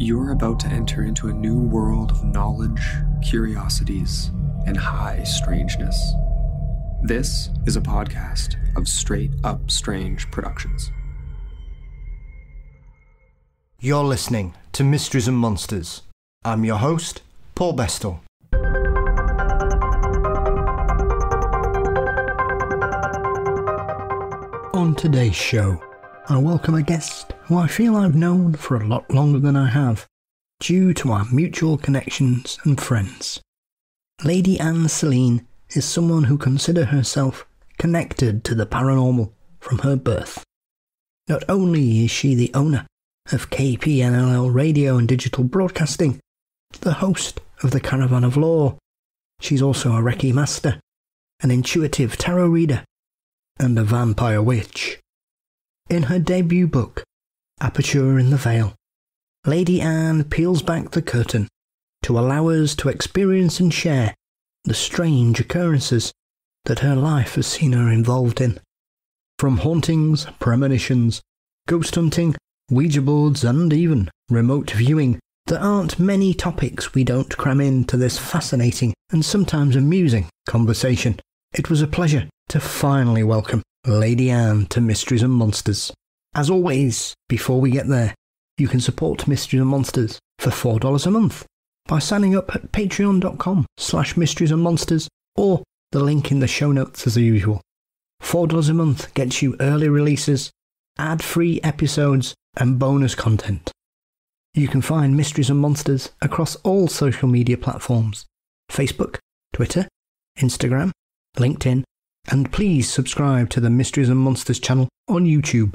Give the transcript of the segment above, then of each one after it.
You're about to enter into a new world of knowledge, curiosities, and high strangeness. This is a podcast of Straight Up Strange Productions. You're listening to Mysteries and Monsters. I'm your host, Paul Bestall. On today's show, I welcome a guest who I feel I've known for a lot longer than I have, due to our mutual connections and friends. Lady Ann Selene is someone who considers herself connected to the paranormal from her birth. Not only is she the owner of KPNL radio and digital broadcasting, the host of the Caravan of Lore, she's also a Reiki master, an intuitive tarot reader, and a vampire witch. In her debut book, Aperture In The Veil, Lady Ann peels back the curtain to allow us to experience and share the strange occurrences that her life has seen her involved in. From hauntings, premonitions, ghost hunting, Ouija boards, and even remote viewing, there aren't many topics we don't cram into this fascinating and sometimes amusing conversation. It was a pleasure to finally welcome Lady Ann to Mysteries and Monsters. As always, before we get there, you can support Mysteries and Monsters for $4 a month by signing up at patreon.com/Mysteries and Monsters or the link in the show notes as usual. $4 a month gets you early releases, ad-free episodes, and bonus content. You can find Mysteries and Monsters across all social media platforms: Facebook, Twitter, Instagram, LinkedIn, and please subscribe to the Mysteries and Monsters channel on YouTube.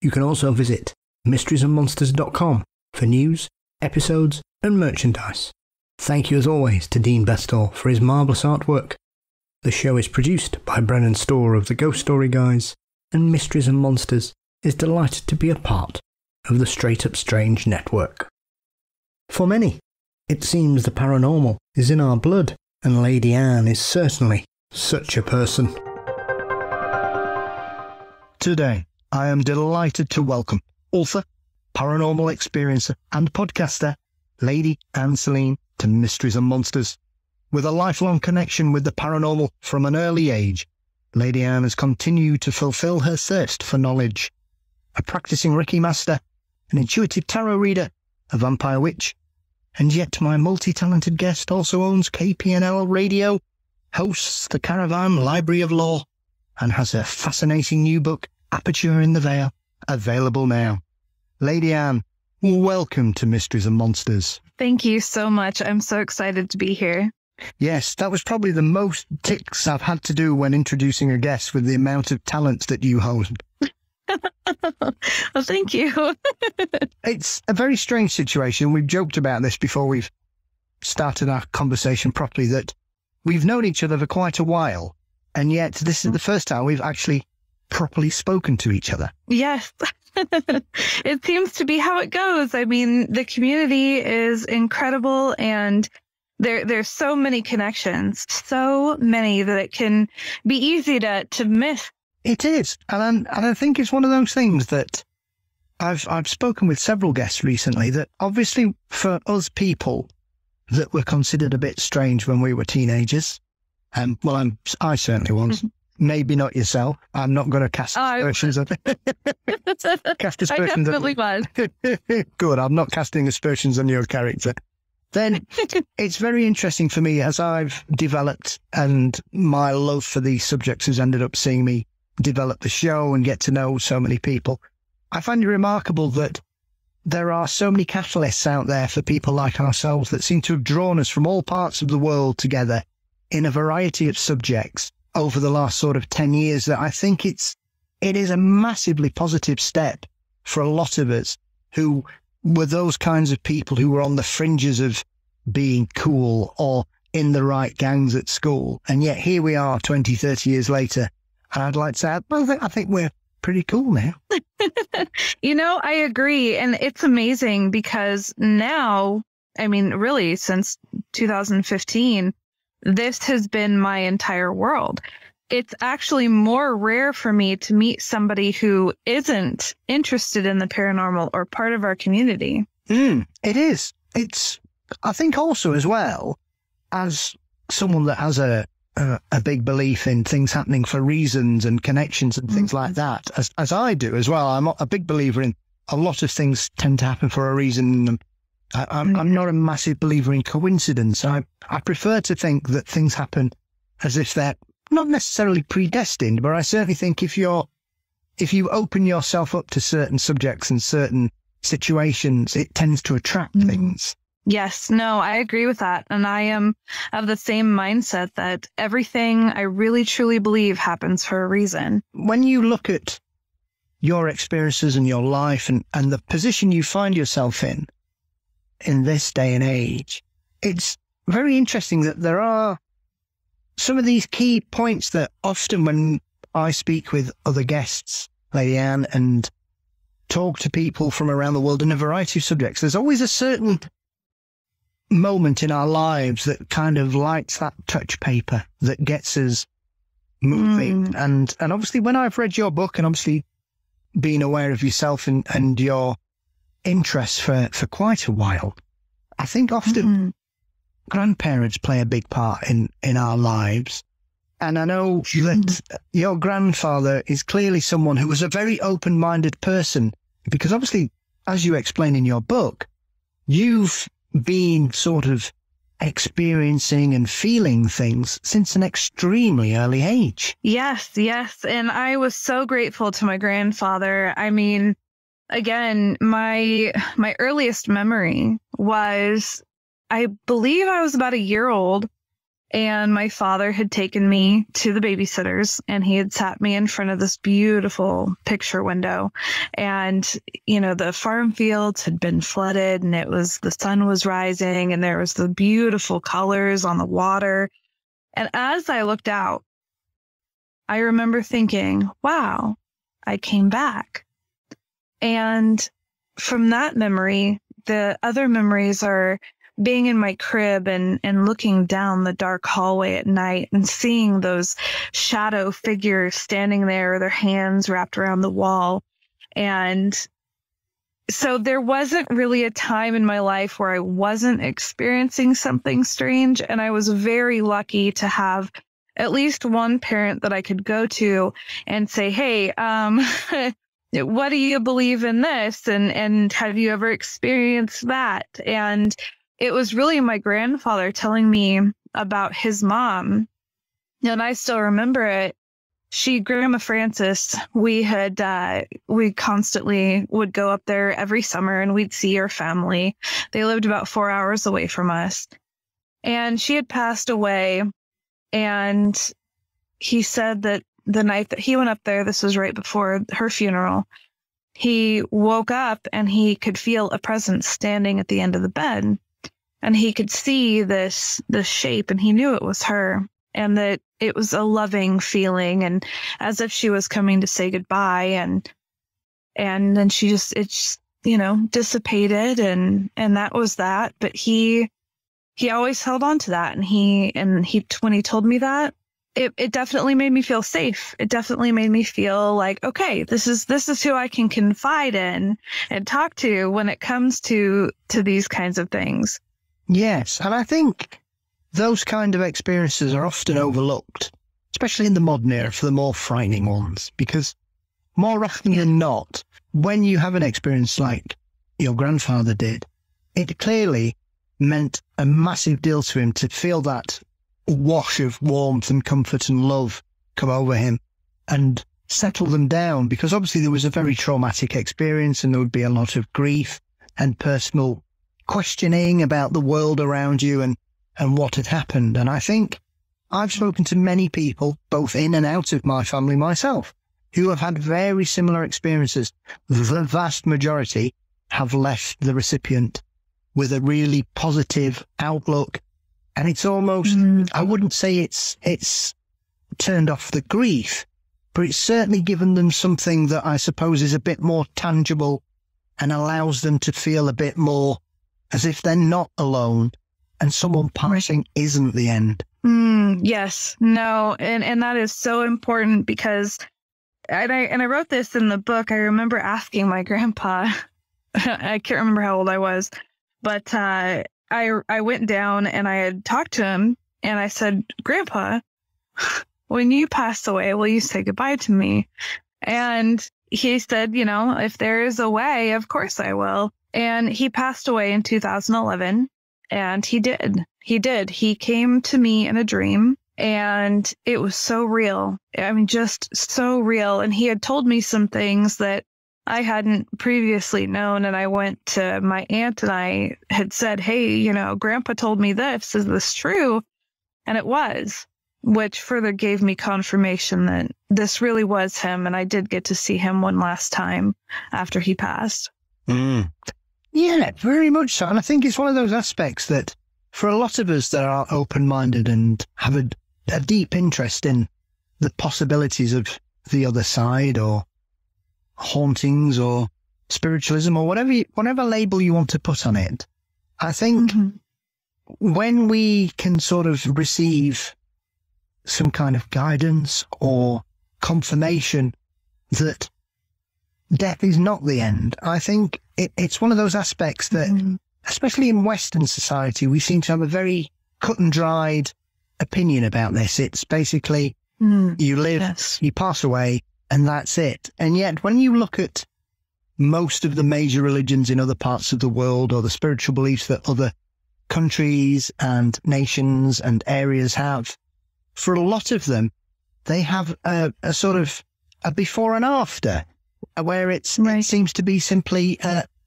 You can also visit mysteriesandmonsters.com for news, episodes, and merchandise. Thank you as always to Dean Bestall for his marvellous artwork. The show is produced by Brennan Storr of the Ghost Story Guys, and Mysteries and Monsters is delighted to be a part of the Straight Up Strange network. For many, it seems the paranormal is in our blood, and Lady Ann is certainly such a person. Today, I am delighted to welcome author, paranormal experiencer, and podcaster Lady Ann Selene to Mysteries and Monsters. With a lifelong connection with the paranormal from an early age, Lady Ann has continued to fulfill her thirst for knowledge. A practicing Reiki master, an intuitive tarot reader, a vampire witch, and yet my multi-talented guest also owns KPNL radio, hosts the Caravan Library of Lore, and has a fascinating new book, Aperture In The Veil, available now. Lady Ann, welcome to Mysteries and Monsters. Thank you so much. I'm so excited to be here. Yes, that was probably the most ticks I've had to do when introducing a guest with the amount of talent that you hold. Well, thank you. It's a very strange situation. We've joked about this before we've started our conversation properly, that we've known each other for quite a while, and yet this is the first time we've actually properly spoken to each other. Yes. It seems to be how it goes. I mean, the community is incredible, and there's so many connections, so many that it can be easy to miss. It is, and I think it's one of those things that I've spoken with several guests recently, that obviously for us people that were considered a bit strange when we were teenagers, well, I certainly was. Maybe not yourself. I'm not going to cast aspersions on cast aspersions. I definitely was. Good. I'm not casting aspersions on your character. Then it's very interesting for me as I've developed, and my love for these subjects has ended up seeing me develop the show and get to know so many people. I find it remarkable that there are so many catalysts out there for people like ourselves that seem to have drawn us from all parts of the world together in a variety of subjects over the last sort of 10 years, that I think it is a massively positive step for a lot of us who were those kinds of people who were on the fringes of being cool or in the right gangs at school. And yet here we are 20, 30 years later. And I'd like to say, I think we're pretty cool now. I agree. And it's amazing because now, I mean, really since 2015, this has been my entire world. It's actually more rare for me to meet somebody who isn't interested in the paranormal or part of our community. It is. I think also as well, as someone that has a big belief in things happening for reasons and connections and things like that, as I do as well, I'm a big believer in a lot of things tend to happen for a reason. I'm not a massive believer in coincidence. I prefer to think that things happen as if they're not necessarily predestined, but I certainly think if you open yourself up to certain subjects and certain situations, it tends to attract things. Yes, no, I agree with that. And I am of the same mindset that everything I really truly believe happens for a reason. When you look at your experiences and your life and the position you find yourself in this day and age, it's very interesting that there are some of these key points that often when I speak with other guests, Lady Ann, and talk to people from around the world in a variety of subjects, there's always a certain moment in our lives that kind of lights that touch paper that gets us moving. And obviously when I've read your book and obviously being aware of yourself and your interests for quite a while, I think often grandparents play a big part in our lives. And I know that your grandfather is clearly someone who was a very open-minded person, because obviously, as you explain in your book, you've been sort of experiencing and feeling things since an extremely early age. Yes. And I was so grateful to my grandfather. I mean, again, my earliest memory was, I believe I was about a year old, and my father had taken me to the babysitters, and he had sat me in front of this beautiful picture window. And, the farm fields had been flooded, and the sun was rising, and there was the beautiful colors on the water. And as I looked out, I remember thinking, wow, I came back. And from that memory, the other memories are being in my crib and looking down the dark hallway at night and seeing those shadow figures standing there, their hands wrapped around the wall. And so there wasn't really a time in my life where I wasn't experiencing something strange. And I was very lucky to have at least one parent that I could go to and say, hey, what do you believe in this? And have you ever experienced that? And it was really my grandfather telling me about his mom. And I still remember it. Grandma Frances, we constantly would go up there every summer and we'd see her family. They lived about 4 hours away from us. And she had passed away. And he said that the night that he went up there, this was right before her funeral, he woke up and he could feel a presence standing at the end of the bed. And he could see this shape, and he knew it was her, and that it was a loving feeling, and as if she was coming to say goodbye. And then it just dissipated, and that was that. But he always held on to that, and he when he told me that, it definitely made me feel safe. It definitely made me feel like, okay, this is who I can confide in and talk to when it comes to these kinds of things. Yes, and I think those kind of experiences are often overlooked, especially in the modern era for the more frightening ones, because more often than not, when you have an experience like your grandfather did, it clearly meant a massive deal to him to feel that wash of warmth and comfort and love come over him and settle them down, because obviously there was a very traumatic experience and there would be a lot of grief and personal questioning about the world around you and what had happened. And I think I've spoken to many people, both in and out of my family myself, who have had very similar experiences. The vast majority have left the recipient with a really positive outlook. And it's almost, I wouldn't say it's turned off the grief, but it's certainly given them something that I suppose is a bit more tangible and allows them to feel a bit more as if they're not alone and someone passing isn't the end. Yes, no. And that is so important, because, and I wrote this in the book. I remember asking my grandpa, I can't remember how old I was, but I went down and I had talked to him and I said, Grandpa, when you pass away, will you say goodbye to me? And he said, if there is a way, of course I will. And he passed away in 2011. And he did. He came to me in a dream and it was so real. I mean, just so real. And he had told me some things that I hadn't previously known. And I went to my aunt and I had said, hey, Grandpa told me this. Is this true? And it was, which further gave me confirmation that this really was him. And I did get to see him one last time after he passed. Mm. Yeah, very much so. And I think it's one of those aspects that for a lot of us that are open-minded and have a deep interest in the possibilities of the other side or hauntings or spiritualism or whatever label you want to put on it, I think when we can sort of receive some kind of guidance or confirmation that death is not the end, I think it's one of those aspects that, especially in Western society, we seem to have a very cut and dried opinion about this. It's basically you live, you pass away, and that's it. And yet, when you look at most of the major religions in other parts of the world or the spiritual beliefs that other countries and nations and areas have, for a lot of them, they have a sort of a before and after, where it seems to be simply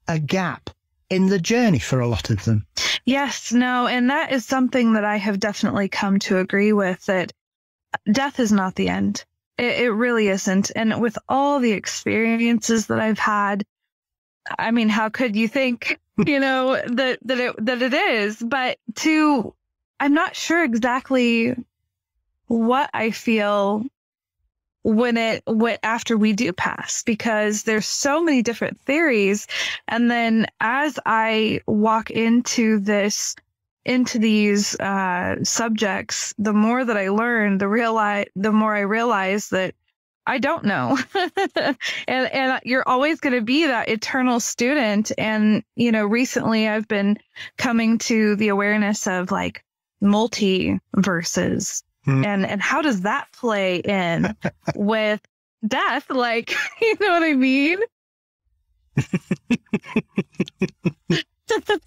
a gap in the journey for a lot of them. Yes, no, and that is something that I have definitely come to agree with, that death is not the end. It really isn't. And with all the experiences that I've had, I mean, how could you think, that it is? But I'm not sure exactly what I feel after we do pass, because there's so many different theories. And then as I walk into these subjects, the more that I learn, the more I realize that I don't know. and you're always going to be that eternal student. And, recently I've been coming to the awareness of like multiverses. And how does that play in with death? Like, you know what I mean?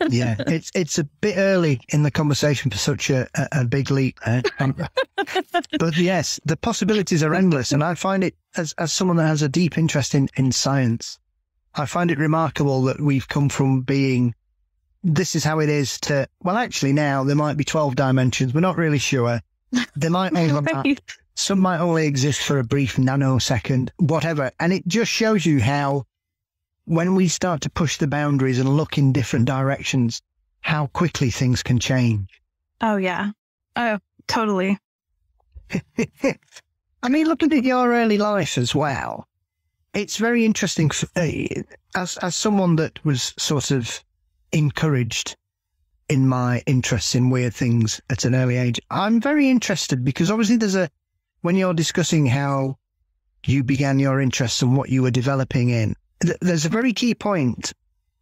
Yeah, it's a bit early in the conversation for such a big leap. But yes, the possibilities are endless. And I find it, as someone that has a deep interest in science, I find it remarkable that we've come from being, this is how it is, to, well, actually now there might be 12 dimensions. We're not really sure. They might only, some might only exist for a brief nanosecond, whatever. And it just shows you how, when we start to push the boundaries and look in different directions, how quickly things can change. Oh, yeah. Oh, totally. I mean, looking at your early life as well, it's very interesting as someone that was sort of encouraged in my interests in weird things at an early age. I'm very interested because obviously when you're discussing how you began your interests and what you were developing in, there's a very key point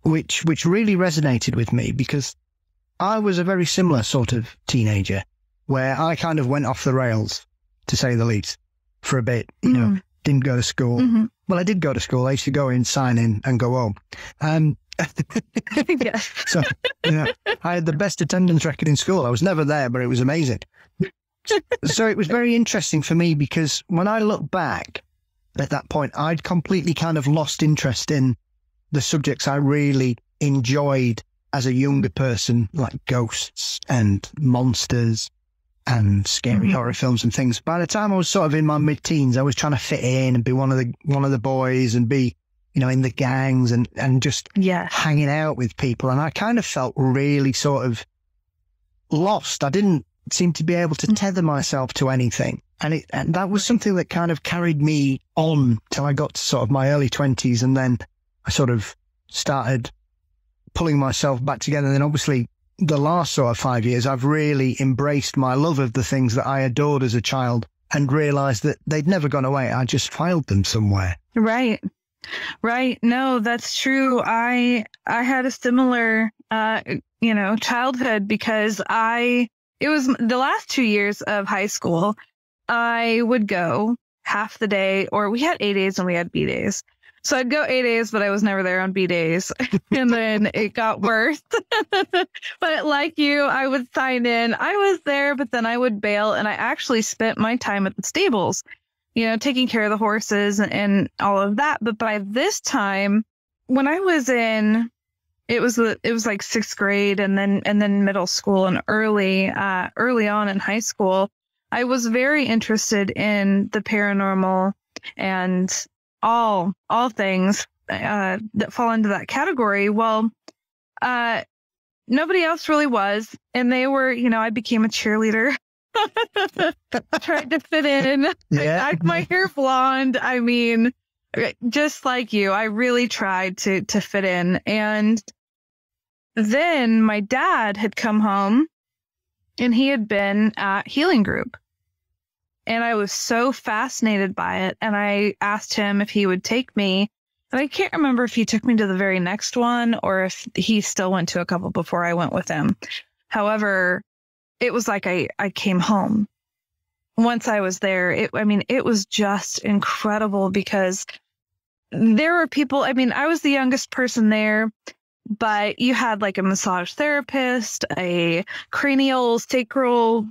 which really resonated with me, because I was a very similar sort of teenager where I kind of went off the rails, to say the least, for a bit, didn't go to school. Mm-hmm. Well, I did go to school. I used to go in, sign in and go home. So I had the best attendance record in school. I was never there, but it was amazing. So it was very interesting for me, because when I look back at that point, I'd completely kind of lost interest in the subjects I really enjoyed as a younger person, like ghosts and monsters and scary horror films and things. By the time I was sort of in my mid-teens, I was trying to fit in and be one of the boys and be, in the gangs and just hanging out with people. And I kind of felt really sort of lost. I didn't seem to be able to tether myself to anything. And that was something that kind of carried me on till I got to sort of my early 20s. And then I sort of started pulling myself back together. And then obviously the last sort of 5 years, I've really embraced my love of the things that I adored as a child and realized that they'd never gone away. I just filed them somewhere. Right. Right. No, that's true. I had a similar, childhood because it was the last 2 years of high school. I would go half the day, or we had A days and we had B days. So I'd go A days, but I was never there on B days. And then it got worse. But like you, I would sign in. I was there, but then I would bail. And I actually spent my time at the stables, taking care of the horses and all of that. But by this time, when I was it was like 6th grade and then middle school and early on in high school, I was very interested in the paranormal and all things that fall into that category. Well, nobody else really was. And they were, I became a cheerleader. Tried to fit in. Yeah. I dyed my hair blonde. I mean, just like you, I really tried to fit in. And then my dad had come home and he had been at Healing Group. And I was so fascinated by it. And I asked him if he would take me. And I can't remember if he took me to the very next one or if he still went to a couple before I went with him. However, it was like I came home. Once I was there, it was just incredible because there were people, I was the youngest person there, but you had like a massage therapist, a cranial sacral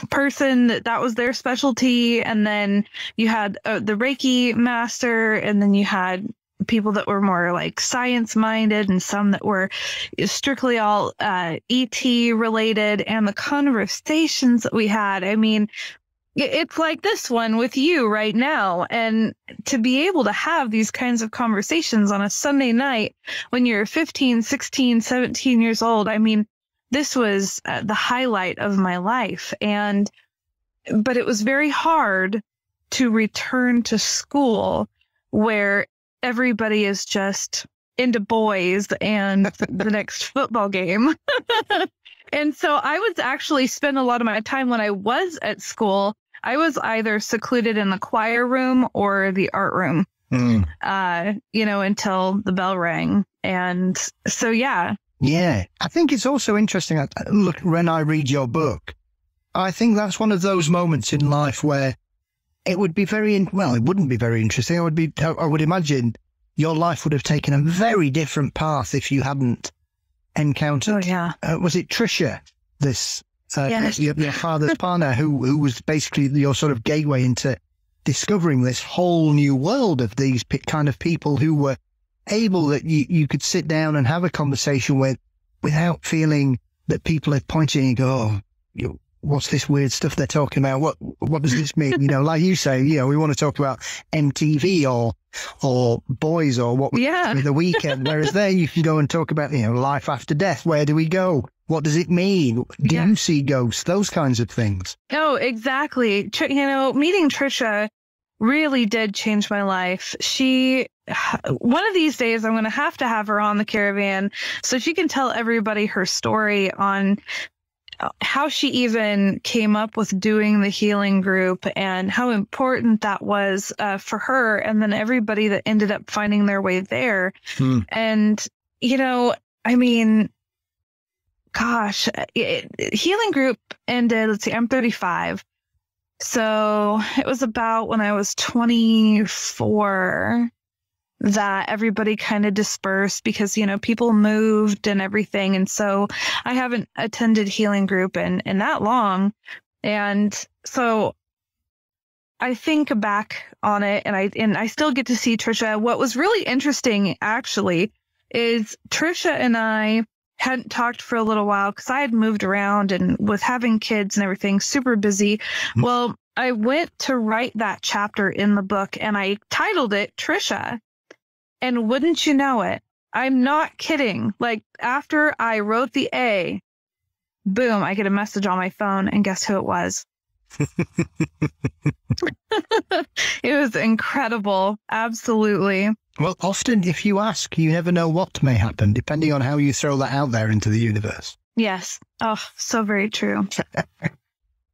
person that was their specialty, and then you had the Reiki master, and then you had people that were more like science minded and some that were strictly all ET related. And the conversations that we had, it's like this one with you right now. And to be able to have these kinds of conversations on a Sunday night when you're 15, 16, 17 years old, this was the highlight of my life. But it was very hard to return to school where everybody is just into boys and the next football game. And so I would actually spend a lot of my time when I was at school, I was either secluded in the choir room or the art room, until the bell rang. And so, yeah. Yeah, I think it's also interesting. Look, when I read your book, I think that's one of those moments in life where it would be it wouldn't be very interesting. I would imagine your life would have taken a very different path if you hadn't encountered. Oh, yeah. Was it Trisha, this yes. your father's partner, who was basically your sort of gateway into discovering this whole new world of these kind of people who were able that you could sit down and have a conversation with without feeling that people are pointing and go, oh, what's this weird stuff they're talking about? What does this mean? Like you say, we want to talk about MTV or boys or what we do the weekend. Whereas there you can go and talk about, life after death. Where do we go? What does it mean? Do you see ghosts? Those kinds of things. Oh, exactly. Meeting Trisha really did change my life. One of these days, I'm going to have her on the caravan so she can tell everybody her story on how she even came up with doing the Healing Group and how important that was for her, and then everybody that ended up finding their way there. And, gosh, Healing Group ended, let's see, I'm 35. So it was about when I was 24 that everybody kind of dispersed because, people moved and everything. And so I haven't attended Healing Group in that long. And so I think back on it and I still get to see Trisha. What was really interesting actually is Trisha and I hadn't talked for a little while because I had moved around and was having kids and everything, super busy. Well, I went to write that chapter in the book and I titled it Trisha. And wouldn't you know it, I'm not kidding. Like after I wrote the A, boom, I get a message on my phone and guess who it was? It was incredible. Absolutely. Well, often if you ask, you never know what may happen, depending on how you throw that out there into the universe. Yes. Oh, so very true.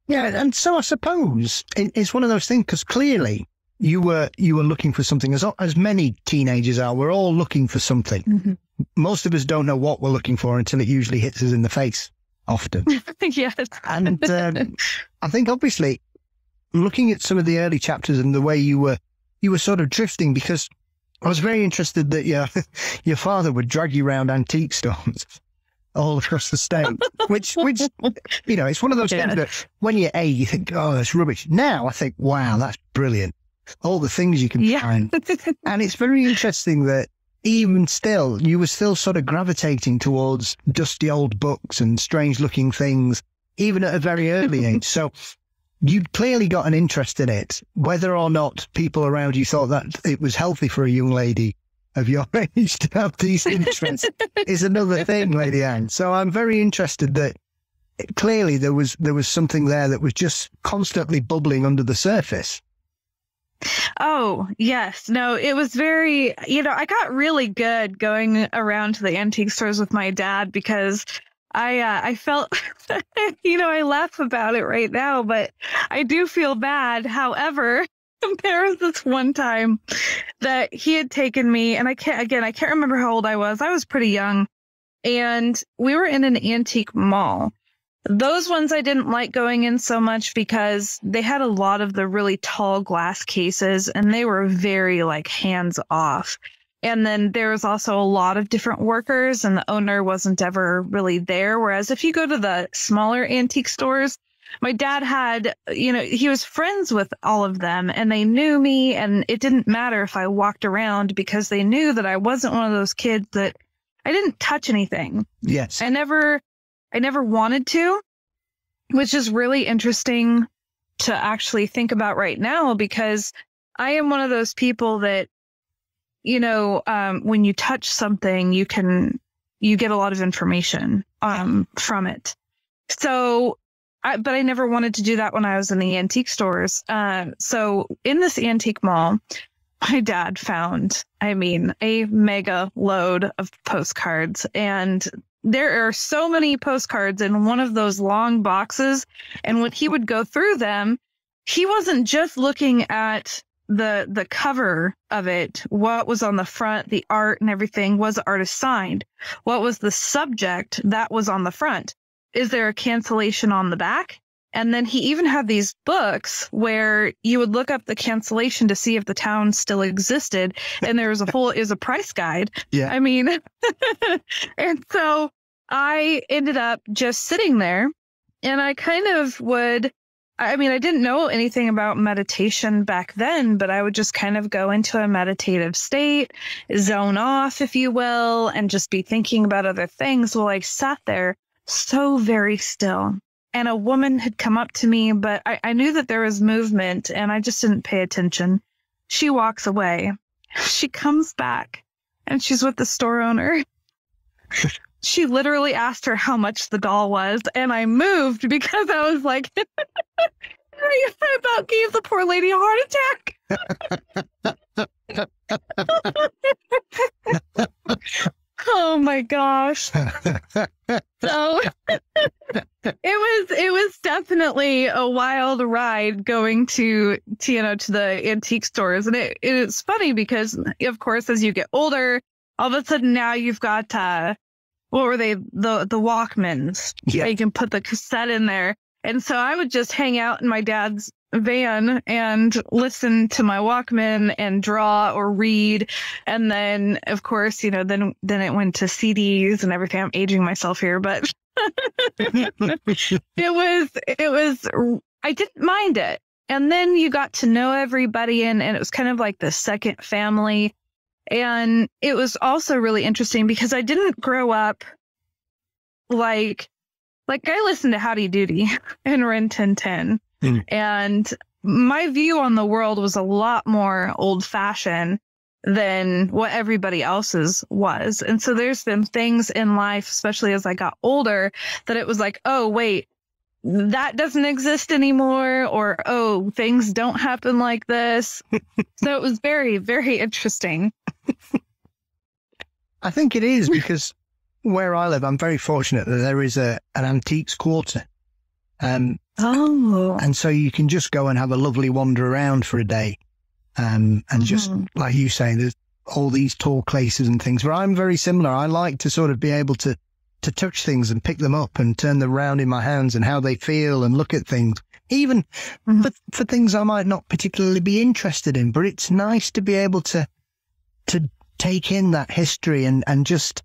Yeah. And so I suppose it's one of those things, because clearly you were looking for something, as many teenagers are. We're all looking for something. Mm-hmm. Most of us don't know what we're looking for until it usually hits us in the face, often. Yes. And I think, obviously, looking at some of the early chapters and the way you were sort of drifting, because I was very interested that your father would drag you around antique stores all across the state, which you know, it's one of those things that when you're 8, you think, oh, that's rubbish. Now I think, wow, that's brilliant. All the things you can find. And it's very interesting that even still, you were still sort of gravitating towards dusty old books and strange looking things, even at a very early age. So you'd clearly got an interest in it. Whether or not people around you thought that it was healthy for a young lady of your age to have these interests is another thing, Lady Ann. So I'm very interested that clearly there was something there that was just constantly bubbling under the surface. Oh, yes. No, it was very, I got really good going around to the antique stores with my dad because I felt, I laugh about it right now, but I do feel bad. However, there was this one time that he had taken me, and I can't remember how old I was. I was pretty young, and we were in an antique mall. Those ones I didn't like going in so much because they had a lot of the really tall glass cases, and they were very hands off. And then there was also a lot of different workers, and the owner wasn't ever really there. Whereas if you go to the smaller antique stores, my dad had, he was friends with all of them, and they knew me, and it didn't matter if I walked around because they knew that I wasn't one of those kids that I didn't touch anything. Yes. I never wanted to, which is really interesting to actually think about right now, because I am one of those people that, when you touch something, you get a lot of information from it. So, but I never wanted to do that when I was in the antique stores. So in this antique mall, my dad found, a mega load of postcards, and there are so many postcards in one of those long boxes. And when he would go through them, he wasn't just looking at the cover of it, what was on the front, the art and everything. Was the artist signed? What was the subject that was on the front? Is there a cancellation on the back? And then he even had these books where you would look up the cancellation to see if the town still existed. And there was a price guide. Yeah. And so I ended up just sitting there, and I kind of would, I didn't know anything about meditation back then, but I would just kind of go into a meditative state, zone off, if you will, and just be thinking about other things. Well, I sat there so very still, and a woman had come up to me, but I knew that there was movement, and I just didn't pay attention. She walks away. She comes back, and she's with the store owner. She literally asked her how much the doll was, and I moved because I was like, I about gave the poor lady a heart attack. Oh my gosh. So it was definitely a wild ride going to the antique stores. And it's funny because, of course, as you get older, all of a sudden now you've got what were they? The Walkmans. Yeah. You can put the cassette in there. And so I would just hang out in my dad's van and listen to my Walkman and draw or read. And then, of course, then it went to CDs and everything. I'm aging myself here, but it was, I didn't mind it. And then you got to know everybody, and it was kind of like the second family. And it was also really interesting because I didn't grow up like I listened to Howdy Doody and Rin Tin Tin. And my view on the world was a lot more old fashioned than what everybody else's was. And so there's been things in life, especially as I got older, that it was like, oh, wait, that doesn't exist anymore, or, oh, things don't happen like this. So it was very, very interesting. I think it is, because where I live, I'm very fortunate that there is an antiques quarter. And so you can just go and have a lovely wander around for a day. And just like you say, there's all these tall places and things where I'm very similar. I like to sort of be able to touch things and pick them up and turn them around in my hands and how they feel and look at things, even for things I might not particularly be interested in. But it's nice to be able to take in that history and just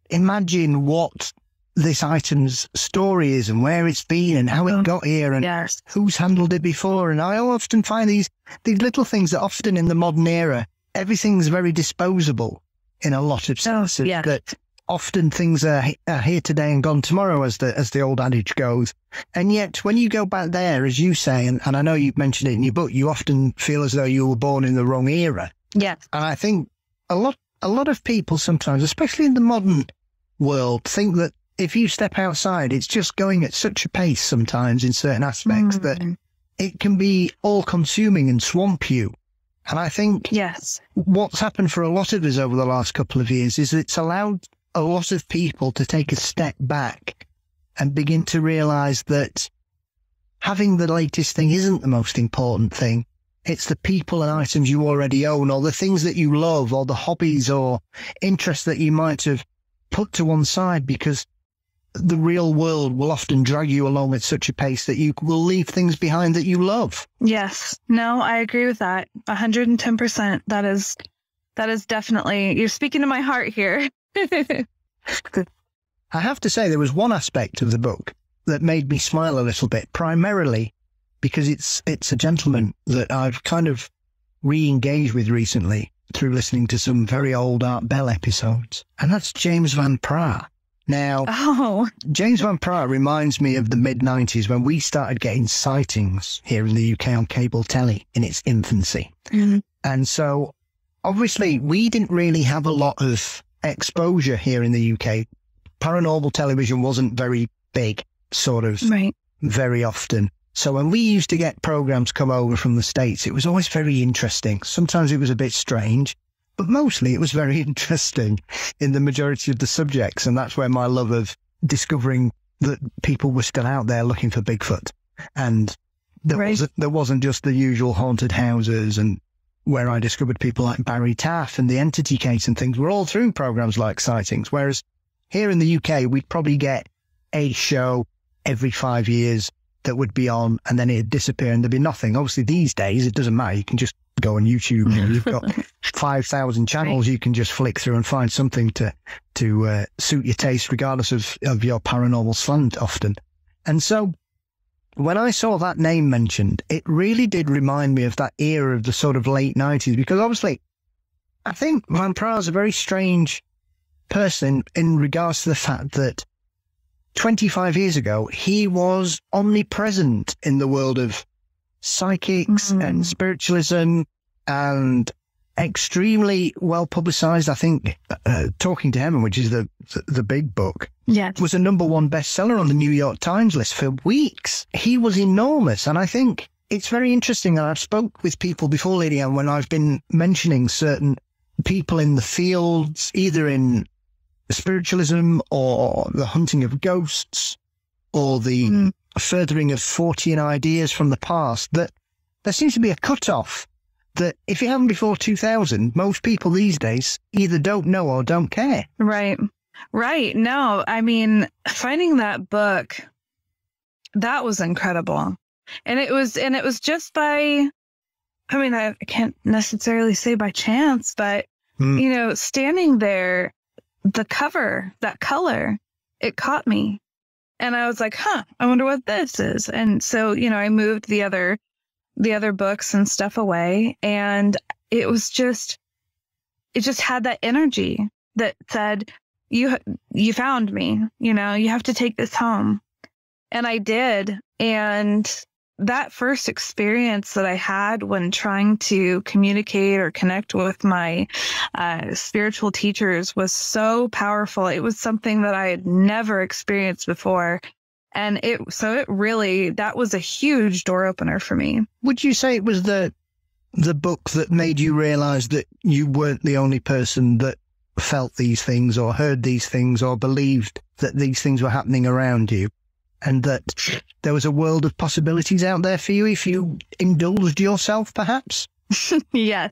imagine what this item's story is and where it's been and how it got here and who's handled it before. And I often find these little things that often in the modern era, everything's very disposable in a lot of senses. That often things are here today and gone tomorrow, as the old adage goes. And yet when you go back there, as you say, and I know you've mentioned it in your book, you often feel as though you were born in the wrong era. Yeah. And I think a lot of people sometimes, especially in the modern world, think that if you step outside, it's just going at such a pace sometimes in certain aspects that it can be all-consuming and swamp you. And I think what's happened for a lot of us over the last couple of years is it's allowed a lot of people to take a step back and begin to realise that having the latest thing isn't the most important thing. It's the people and items you already own, or the things that you love, or the hobbies or interests that you might have put to one side, because the real world will often drag you along at such a pace that you will leave things behind that you love. Yes. No, I agree with that. 110%. That is definitely, you're speaking to my heart here. I have to say, there was one aspect of the book that made me smile a little bit, primarily because it's a gentleman that I've kind of re-engaged with recently through listening to some very old Art Bell episodes, and that's James Van Praagh. Now, James Van Praagh reminds me of the mid-90s when we started getting sightings here in the UK on cable telly in its infancy. And so, obviously, we didn't really have a lot of exposure here in the UK. Paranormal television wasn't very big, sort of, very often. So when we used to get programs come over from the States, it was always very interesting. Sometimes it was a bit strange, but mostly it was very interesting in the majority of the subjects. And that's where my love of discovering that people were still out there looking for Bigfoot. And there wasn't just the usual haunted houses, and where I discovered people like Barry Taff and the Entity Case and things were all through programs like Sightings. Whereas here in the UK, we'd probably get a show every 5 years that would be on, and then it'd disappear and there'd be nothing. Obviously, these days, it doesn't matter. You can just go on YouTube. You know, you've got 5,000 channels you can just flick through and find something to suit your taste, regardless of your paranormal slant often. And so when I saw that name mentioned, it really did remind me of that era of the sort of late 90s, because obviously I think Van Praagh's a very strange person in regards to the fact that 25 years ago, he was omnipresent in the world of psychics and spiritualism, and extremely well publicized. I think Talking to Heaven, which is the big book, was a #1 bestseller on the New York Times list for weeks. He was enormous. And I think it's very interesting that I've spoke with people before, Lady Ann, when I've been mentioning certain people in the fields, either in spiritualism or the hunting of ghosts or the furthering of Fortean ideas from the past, that there seems to be a cutoff that if it happened before 2000, most people these days either don't know or don't care. Right. No, I mean, finding that book, that was incredible. And it was just by, I mean, I can't necessarily say by chance, but, you know, standing there, the cover, that color, it caught me. And I was like, I wonder what this is. And so, you know, I moved the other books and stuff away, and it just had that energy that said, you found me, you know, you have to take this home. And I did. And that first experience that I had when trying to communicate or connect with my spiritual teachers was so powerful. It was something that I had never experienced before. And that was a huge door opener for me. Would you say it was the book that made you realize that you weren't the only person that felt these things or heard these things or believed that these things were happening around you, and that there was a world of possibilities out there for you if you indulged yourself, perhaps? Yes.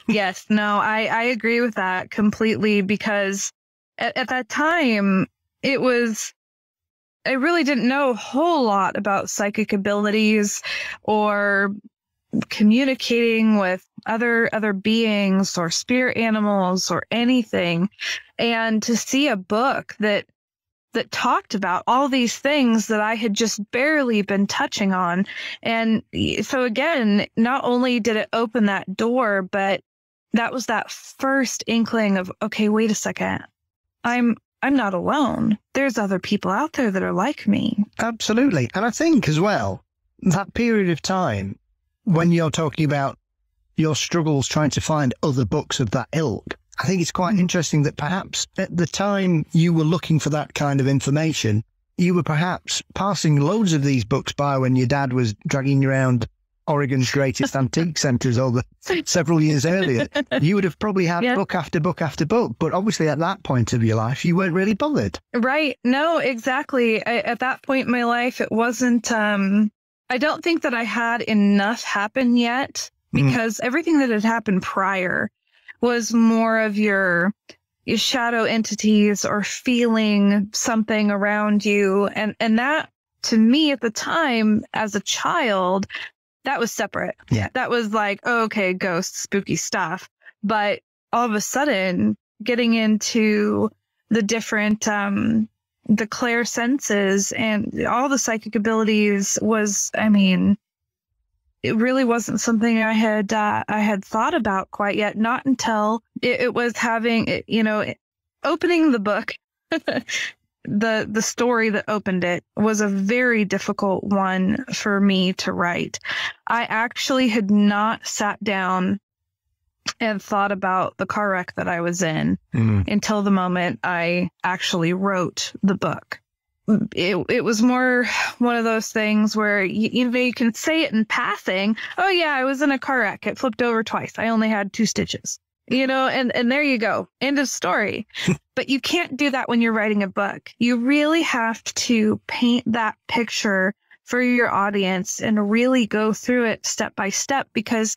Yes. No, I agree with that completely, because at that time I really didn't know a whole lot about psychic abilities or communicating with other beings or spirit animals or anything. And to see a book that talked about all these things that I had just barely been touching on. And so again, not only did it open that door, but that was that first inkling of, okay, wait a second. I'm not alone. There's other people out there that are like me. Absolutely. And I think as well, that period of time when you're talking about your struggles trying to find other books of that ilk, I think it's quite interesting that perhaps at the time you were looking for that kind of information, you were perhaps passing loads of these books by when your dad was dragging you around Oregon's greatest antique centres over several years earlier. You would have probably had book after book after book, but obviously at that point of your life, you weren't really bothered. Right. No, exactly. At that point in my life, it wasn't, I don't think that I had enough happen yet, because everything that had happened prior was more of your shadow entities or feeling something around you. And that, to me at the time as a child, that was separate. Yeah. That was like, oh, okay, ghosts, spooky stuff. But all of a sudden, getting into the different, the clairsenses and all the psychic abilities was, I mean, it really wasn't something I had thought about quite yet. Not until it was having, opening the book. The story that opened it was a very difficult one for me to write. I actually had not sat down and thought about the car wreck that I was in until the moment I actually wrote the book. It was more one of those things where you can say it in passing. Oh yeah, I was in a car wreck. It flipped over twice. I only had 2 stitches. And there you go. End of story. But you can't do that when you're writing a book. You really have to paint that picture for your audience and really go through it step by step, because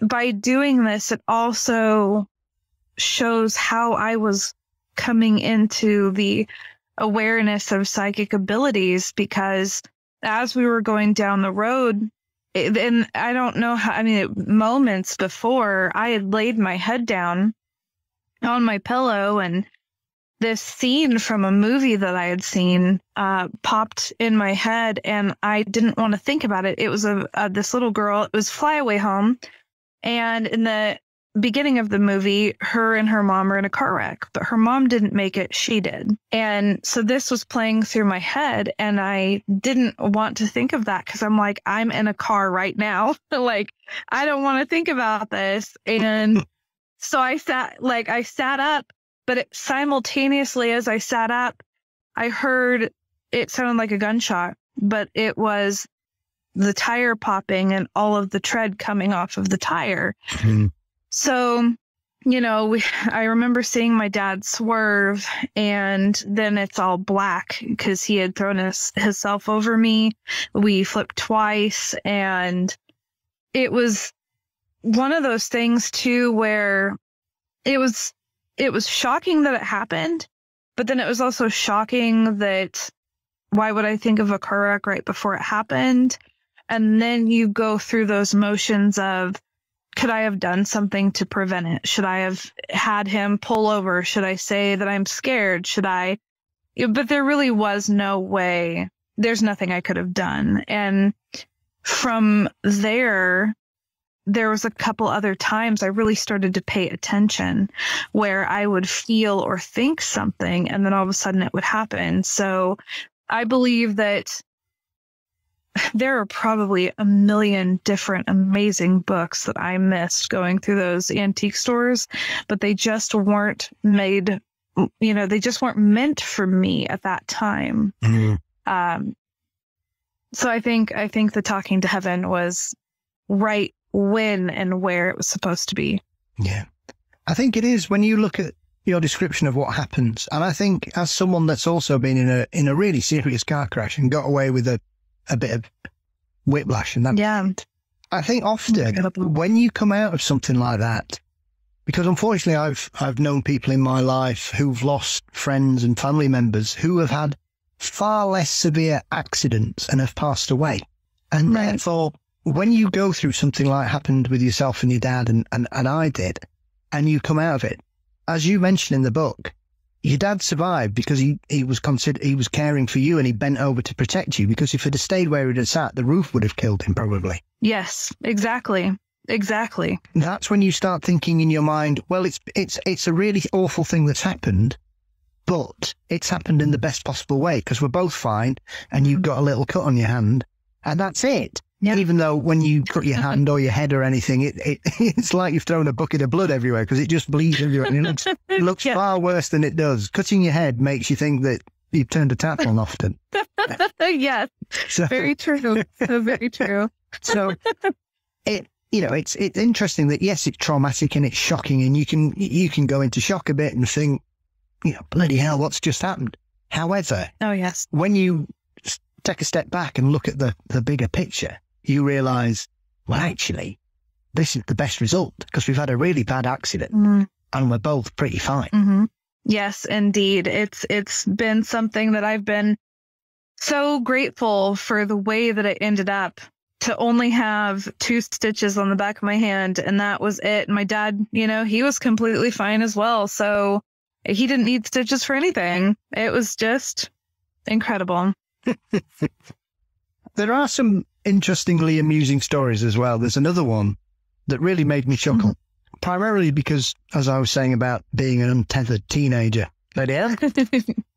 by doing this, it also shows how I was coming into the awareness of psychic abilities, because as we were going down the road, and I don't know how, I mean, moments before, I had laid my head down on my pillow and this scene from a movie that I had seen popped in my head, and I didn't want to think about it. It was this little girl. It was Fly Away Home. And in the beginning of the movie, her and her mom were in a car wreck, but her mom didn't make it. She did. And so this was playing through my head, and I didn't want to think of that because I'm like, I'm in a car right now. Like, I don't want to think about this. And so I sat up, but simultaneously as I sat up, I heard it sounded like a gunshot, but it was the tire popping and all of the tread coming off of the tire. So, I remember seeing my dad swerve, and then it's all black because he had thrown himself over me. We flipped twice, and it was one of those things too where it was shocking that it happened, but then it was also shocking that why would I think of a car wreck right before it happened? And then you go through those motions of, could I have done something to prevent it? Should I have had him pull over? Should I say that I'm scared? But there really was no way. There's nothing I could have done. And from there was a couple other times I really started to pay attention where I would feel or think something, and then all of a sudden it would happen. So I believe that there are probably a million different amazing books that I missed going through those antique stores, but they just weren't made, they just weren't meant for me at that time. So I think the Talking to Heaven was right when and where it was supposed to be. Yeah. I think it is when you look at your description of what happens. And I think as someone that's also been in a really serious car crash and got away with a bit of whiplash and that. Yeah. I think often when you come out of something like that, because unfortunately I've known people in my life who've lost friends and family members who have had far less severe accidents and have passed away. And therefore, when you go through something like happened with yourself and your dad and I did, and you come out of it, as you mentioned in the book, your dad survived because he was caring for you and he bent over to protect you, because if he'd have stayed where he'd have sat, the roof would have killed him probably. Yes, exactly. Exactly. That's when you start thinking in your mind, well, it's a really awful thing that's happened, but it's happened in the best possible way because we're both fine and you've got a little cut on your hand and that's it. Yep. Even though when you cut your hand or your head or anything, it's like you've thrown a bucket of blood everywhere because it just bleeds everywhere. And it looks far worse than it does. Cutting your head makes you think that you've turned a tap on often. Yes, so, very true. So very true. So it's interesting that, yes, it's traumatic and it's shocking and you can go into shock a bit and think, bloody hell, what's just happened? However, when you take a step back and look at the bigger picture, you realise, well, actually, this is the best result because we've had a really bad accident and we're both pretty fine. Mm-hmm. Yes, indeed. It's been something that I've been so grateful for, the way that it ended up, to only have 2 stitches on the back of my hand. And that was it. My dad, he was completely fine as well. So he didn't need stitches for anything. It was just incredible. There are some interestingly amusing stories as well. There's another one that really made me chuckle, primarily because, as I was saying about being an untethered teenager, Lady Ann,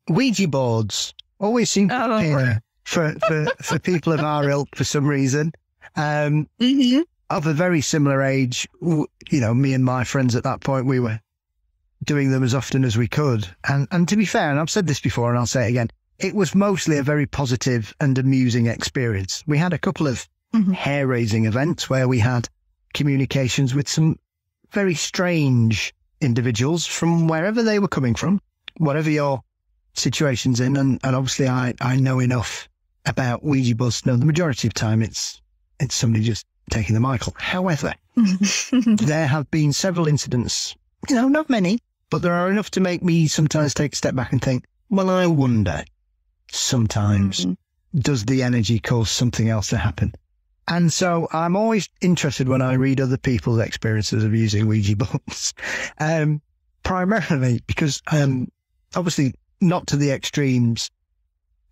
Ouija boards always seem to appear for people of our ilk for some reason. Of a very similar age, me and my friends at that point, we were doing them as often as we could. And to be fair, and I've said this before and I'll say it again, it was mostly a very positive and amusing experience. We had a couple of hair-raising events where we had communications with some very strange individuals from wherever they were coming from, whatever your situation's in. And obviously I know enough about Ouija boards to know the majority of time it's somebody just taking the Michael. However, there have been several incidents, not many, but there are enough to make me sometimes take a step back and think, well, I wonder, sometimes, does the energy cause something else to happen? And so I'm always interested when I read other people's experiences of using Ouija boards, primarily because obviously not to the extremes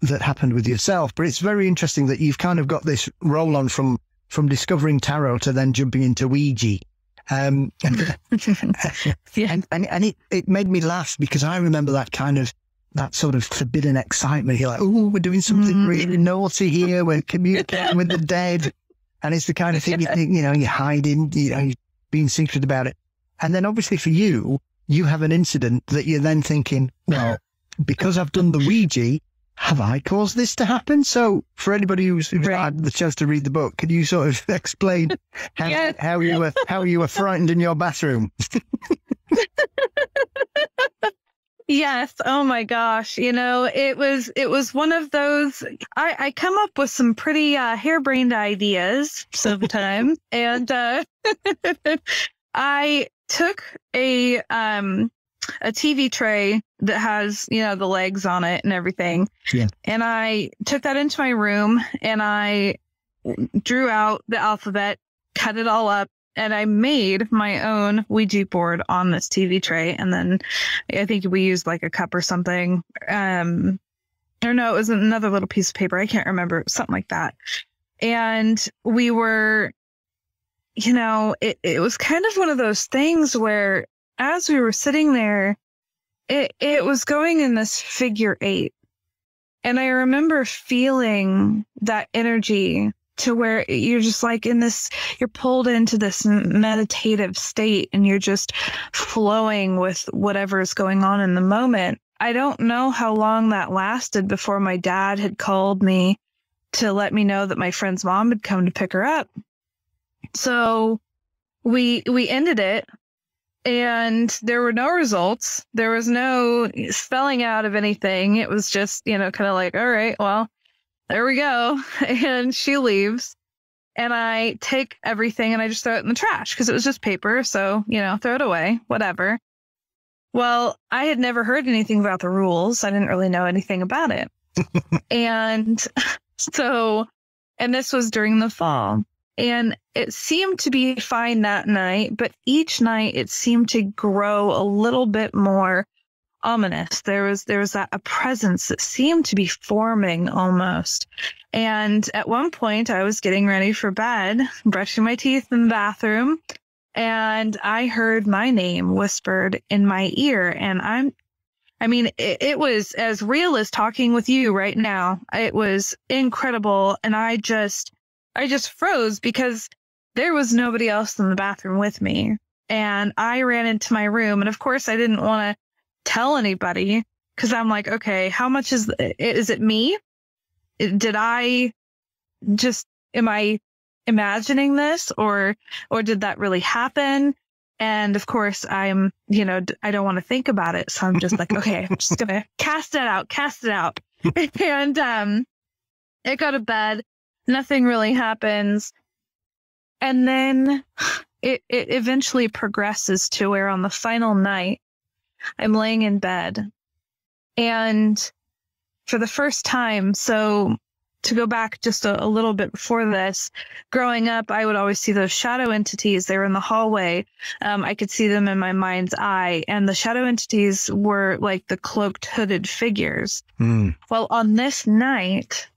that happened with yourself, but it's very interesting that you've kind of got this roll on from discovering tarot to then jumping into Ouija. And it made me laugh because I remember that sort of forbidden excitement. You're like, oh, we're doing something really naughty here. We're communicating with the dead. And it's the kind of thing you think, you're hiding, you're being secret about it. And then obviously for you have an incident that you're then thinking, well, because I've done the Ouija, have I caused this to happen? So for anybody who's had the chance to read the book, can you sort of explain how you were frightened in your bathroom? Yes. Oh my gosh. It was one of those, I come up with some pretty harebrained ideas sometimes. And I took a TV tray that has, the legs on it and everything. Yeah. And I took that into my room and I drew out the alphabet, cut it all up, and I made my own Ouija board on this TV tray. And then I think we used like a cup or something. Or no, it was another little piece of paper. I can't remember. Something like that. And we were, it was kind of one of those things where as we were sitting there, it was going in this figure 8. And I remember feeling that energy to where you're just like you're pulled into this meditative state and you're just flowing with whatever is going on in the moment. I don't know how long that lasted before my dad had called me to let me know that my friend's mom had come to pick her up. So we ended it. And there were no results. There was no spelling out of anything. It was just, kind of like, all right, well, there we go. And she leaves. And I take everything and I just throw it in the trash because it was just paper. So, throw it away, whatever. Well, I had never heard anything about the rules. I didn't really know anything about it. And this was during the fall. And it seemed to be fine that night, but each night it seemed to grow a little bit more ominous. There was a presence that seemed to be forming almost. And at one point I was getting ready for bed, brushing my teeth in the bathroom, and I heard my name whispered in my ear. And it was as real as talking with you right now. It was incredible. And I just froze because there was nobody else in the bathroom with me. And I ran into my room. And of course I didn't want to tell anybody because I'm like, okay, how much is it me? Am I imagining this or did that really happen? And of course I'm, I don't want to think about it. So I'm just like, okay, I'm just going to cast it out. And I go to bed. Nothing really happens. And then it eventually progresses to where on the final night, I'm laying in bed. And for the first time, so to go back just a little bit before this, growing up, I would always see those shadow entities. They were in the hallway. I could see them in my mind's eye. And the shadow entities were like the cloaked, hooded figures. Well, on this night,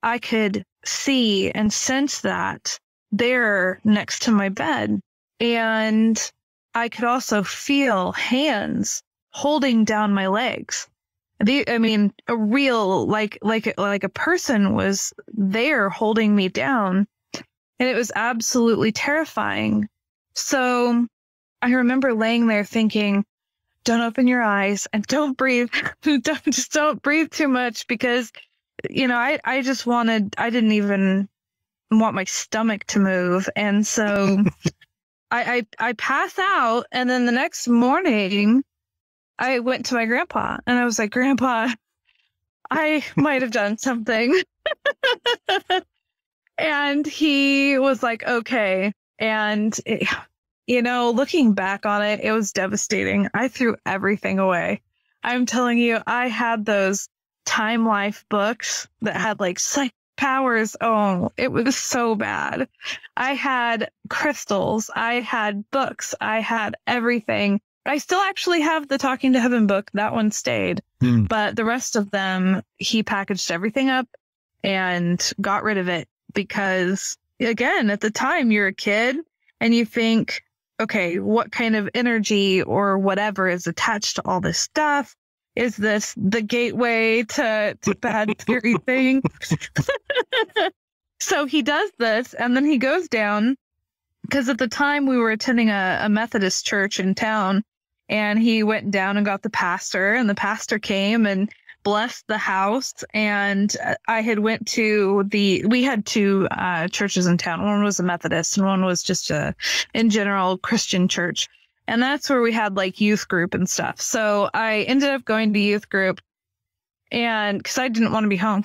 I could see and sense that they're next to my bed. And I could also feel hands holding down my legs. A real, like a person was there holding me down. And it was absolutely terrifying. So I remember laying there thinking, don't open your eyes and don't breathe. Don't breathe too much because, I didn't even want my stomach to move. And so I pass out. And then the next morning I went to my grandpa and I was like, Grandpa, I might have done something. And he was like, okay. And, looking back on it, it was devastating. I threw everything away. I'm telling you, I had those Time Life books that had like psychic powers. Oh, it was so bad. I had crystals. I had books. I had everything. I still actually have the Talking to Heaven book. That one stayed. But the rest of them, he packaged everything up and got rid of it because, again, at the time you're a kid and you think, okay, what kind of energy or whatever is attached to all this stuff? Is this the gateway to bad scary things? So he does this and then he goes down because at the time we were attending a Methodist church in town, and he went down and got the pastor, and the pastor came and blessed the house. And I had we had two churches in town. One was a Methodist and one was just in general Christian church. And that's where we had like youth group and stuff. So I ended up going to youth group, and because I didn't want to be home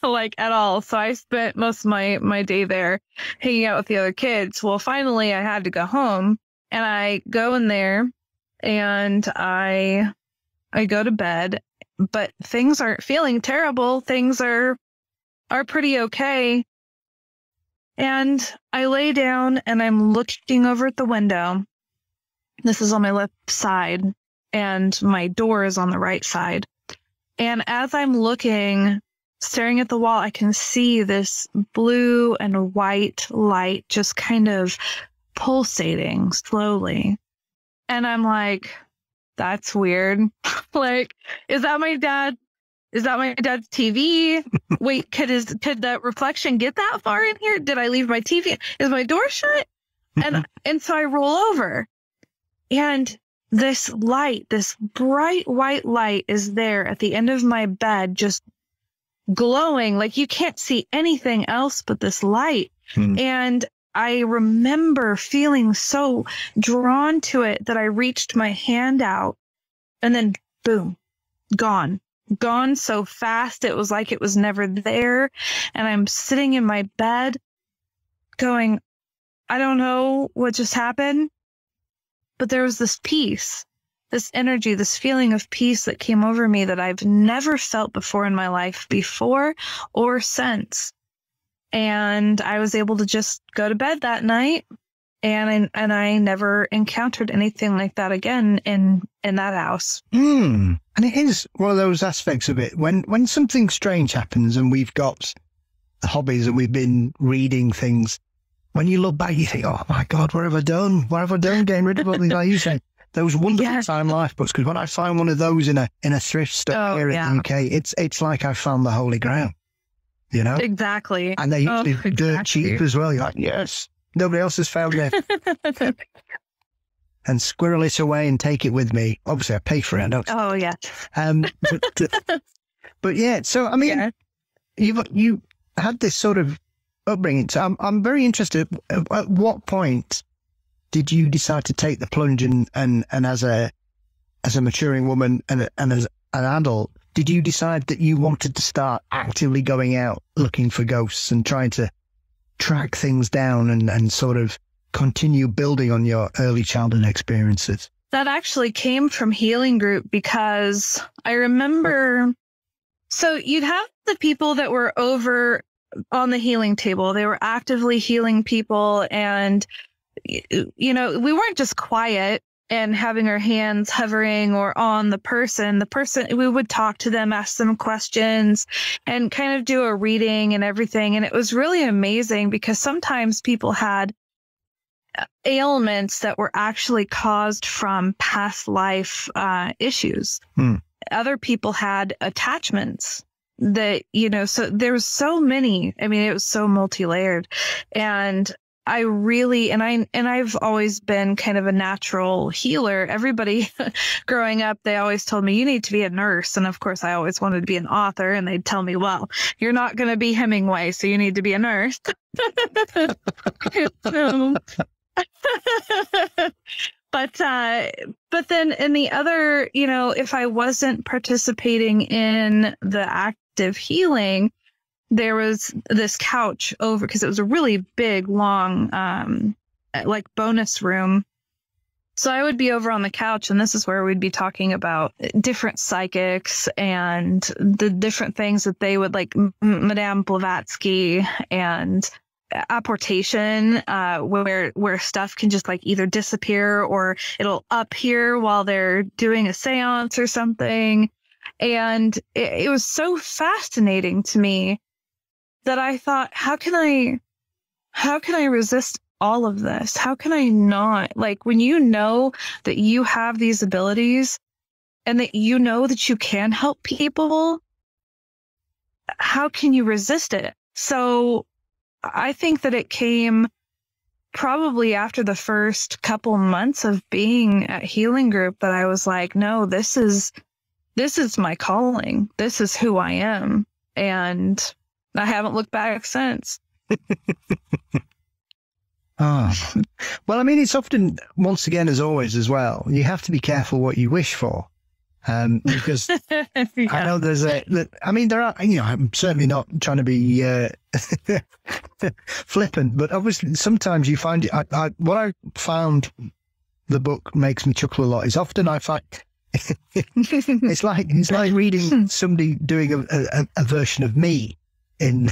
like at all. So I spent most of my day there hanging out with the other kids. Well, finally I had to go home, and I go in there and I go to bed, but things aren't feeling terrible. Things are pretty okay. And I lay down and I'm looking over at the window. This is on my left side and my door is on the right side. And as I'm looking, staring at the wall, I can see this blue and white light just kind of pulsating slowly. And I'm like, that's weird. Like, is that my dad? Is that my dad's TV? Wait, could that reflection get that far in here? Did I leave my TV? Is my door shut? And so I roll over, and this light, this bright white light is there at the end of my bed, just glowing. Like you can't see anything else but this light. And I remember feeling so drawn to it that I reached my hand out, and then boom, gone so fast. It was like it was never there. And I'm sitting in my bed going, I don't know what just happened, but there was this peace, this energy, this feeling of peace that came over me that I've never felt before in my life, before or since. And I was able to just go to bed that night, and I never encountered anything like that again in that house. And it is one of those aspects of it. When something strange happens and we've got hobbies and we've been reading things, when you look back, you think, oh my God, what have I done? What have I done getting rid of all these, like you say, those wonderful time life books? Because when I find one of those in a thrift store here in the UK, it's like I found the Holy Grail, you know? Exactly. And they're usually dirt cheap as well. You're like, yes, nobody else has found it. And squirrel it away and take it with me. Obviously, I pay for it. I don't. Oh, yeah. But yeah, so, I mean, you had this sort of upbringing. So I'm very interested. At what point did you decide to take the plunge and as a maturing woman and as an adult, did you decide that you wanted to start actively going out looking for ghosts and trying to track things down and sort of continue building on your early childhood experiences? That actually came from healing group, because I remember, so you'd have the people that were over on the healing table. They were actively healing people. And, you know, we weren't just quiet and having our hands hovering or on the person. We would talk to them, ask them questions, and kind of do a reading and everything. And it was really amazing, because sometimes people had ailments that were actually caused from past life issues. Other people had attachments that, you know, so there was so many. I mean, it was so multi-layered. And I really, and I've always been kind of a natural healer. Everybody growing up, they always told me, you need to be a nurse. And of course, I always wanted to be an author. And they'd tell me, well, you're not going to be Hemingway, so you need to be a nurse. But then in the other, you know, if I wasn't participating in the active healing, there was this couch over, because it was a really big, long, like bonus room. So I would be over on the couch, and this is where we'd be talking about different psychics and the different things that they would, like Madame Blavatsky and apportation, where stuff can just like either disappear or it'll appear while they're doing a seance or something. And it was so fascinating to me that I thought, how can I resist all of this? How can I not? Like, when you know that you have these abilities and that you know that you can help people, how can you resist it? So I think that it came probably after the first couple months of being at Healing Group that I was like, no, this is my calling. This is who I am. And I haven't looked back since. Well, I mean, it's often, once again, as always, as well, you have to be careful what you wish for. Because I know there are, you know, I'm certainly not trying to be flippant, but obviously sometimes you find what I found the book makes me chuckle a lot is often I find it's like reading somebody doing a version of me in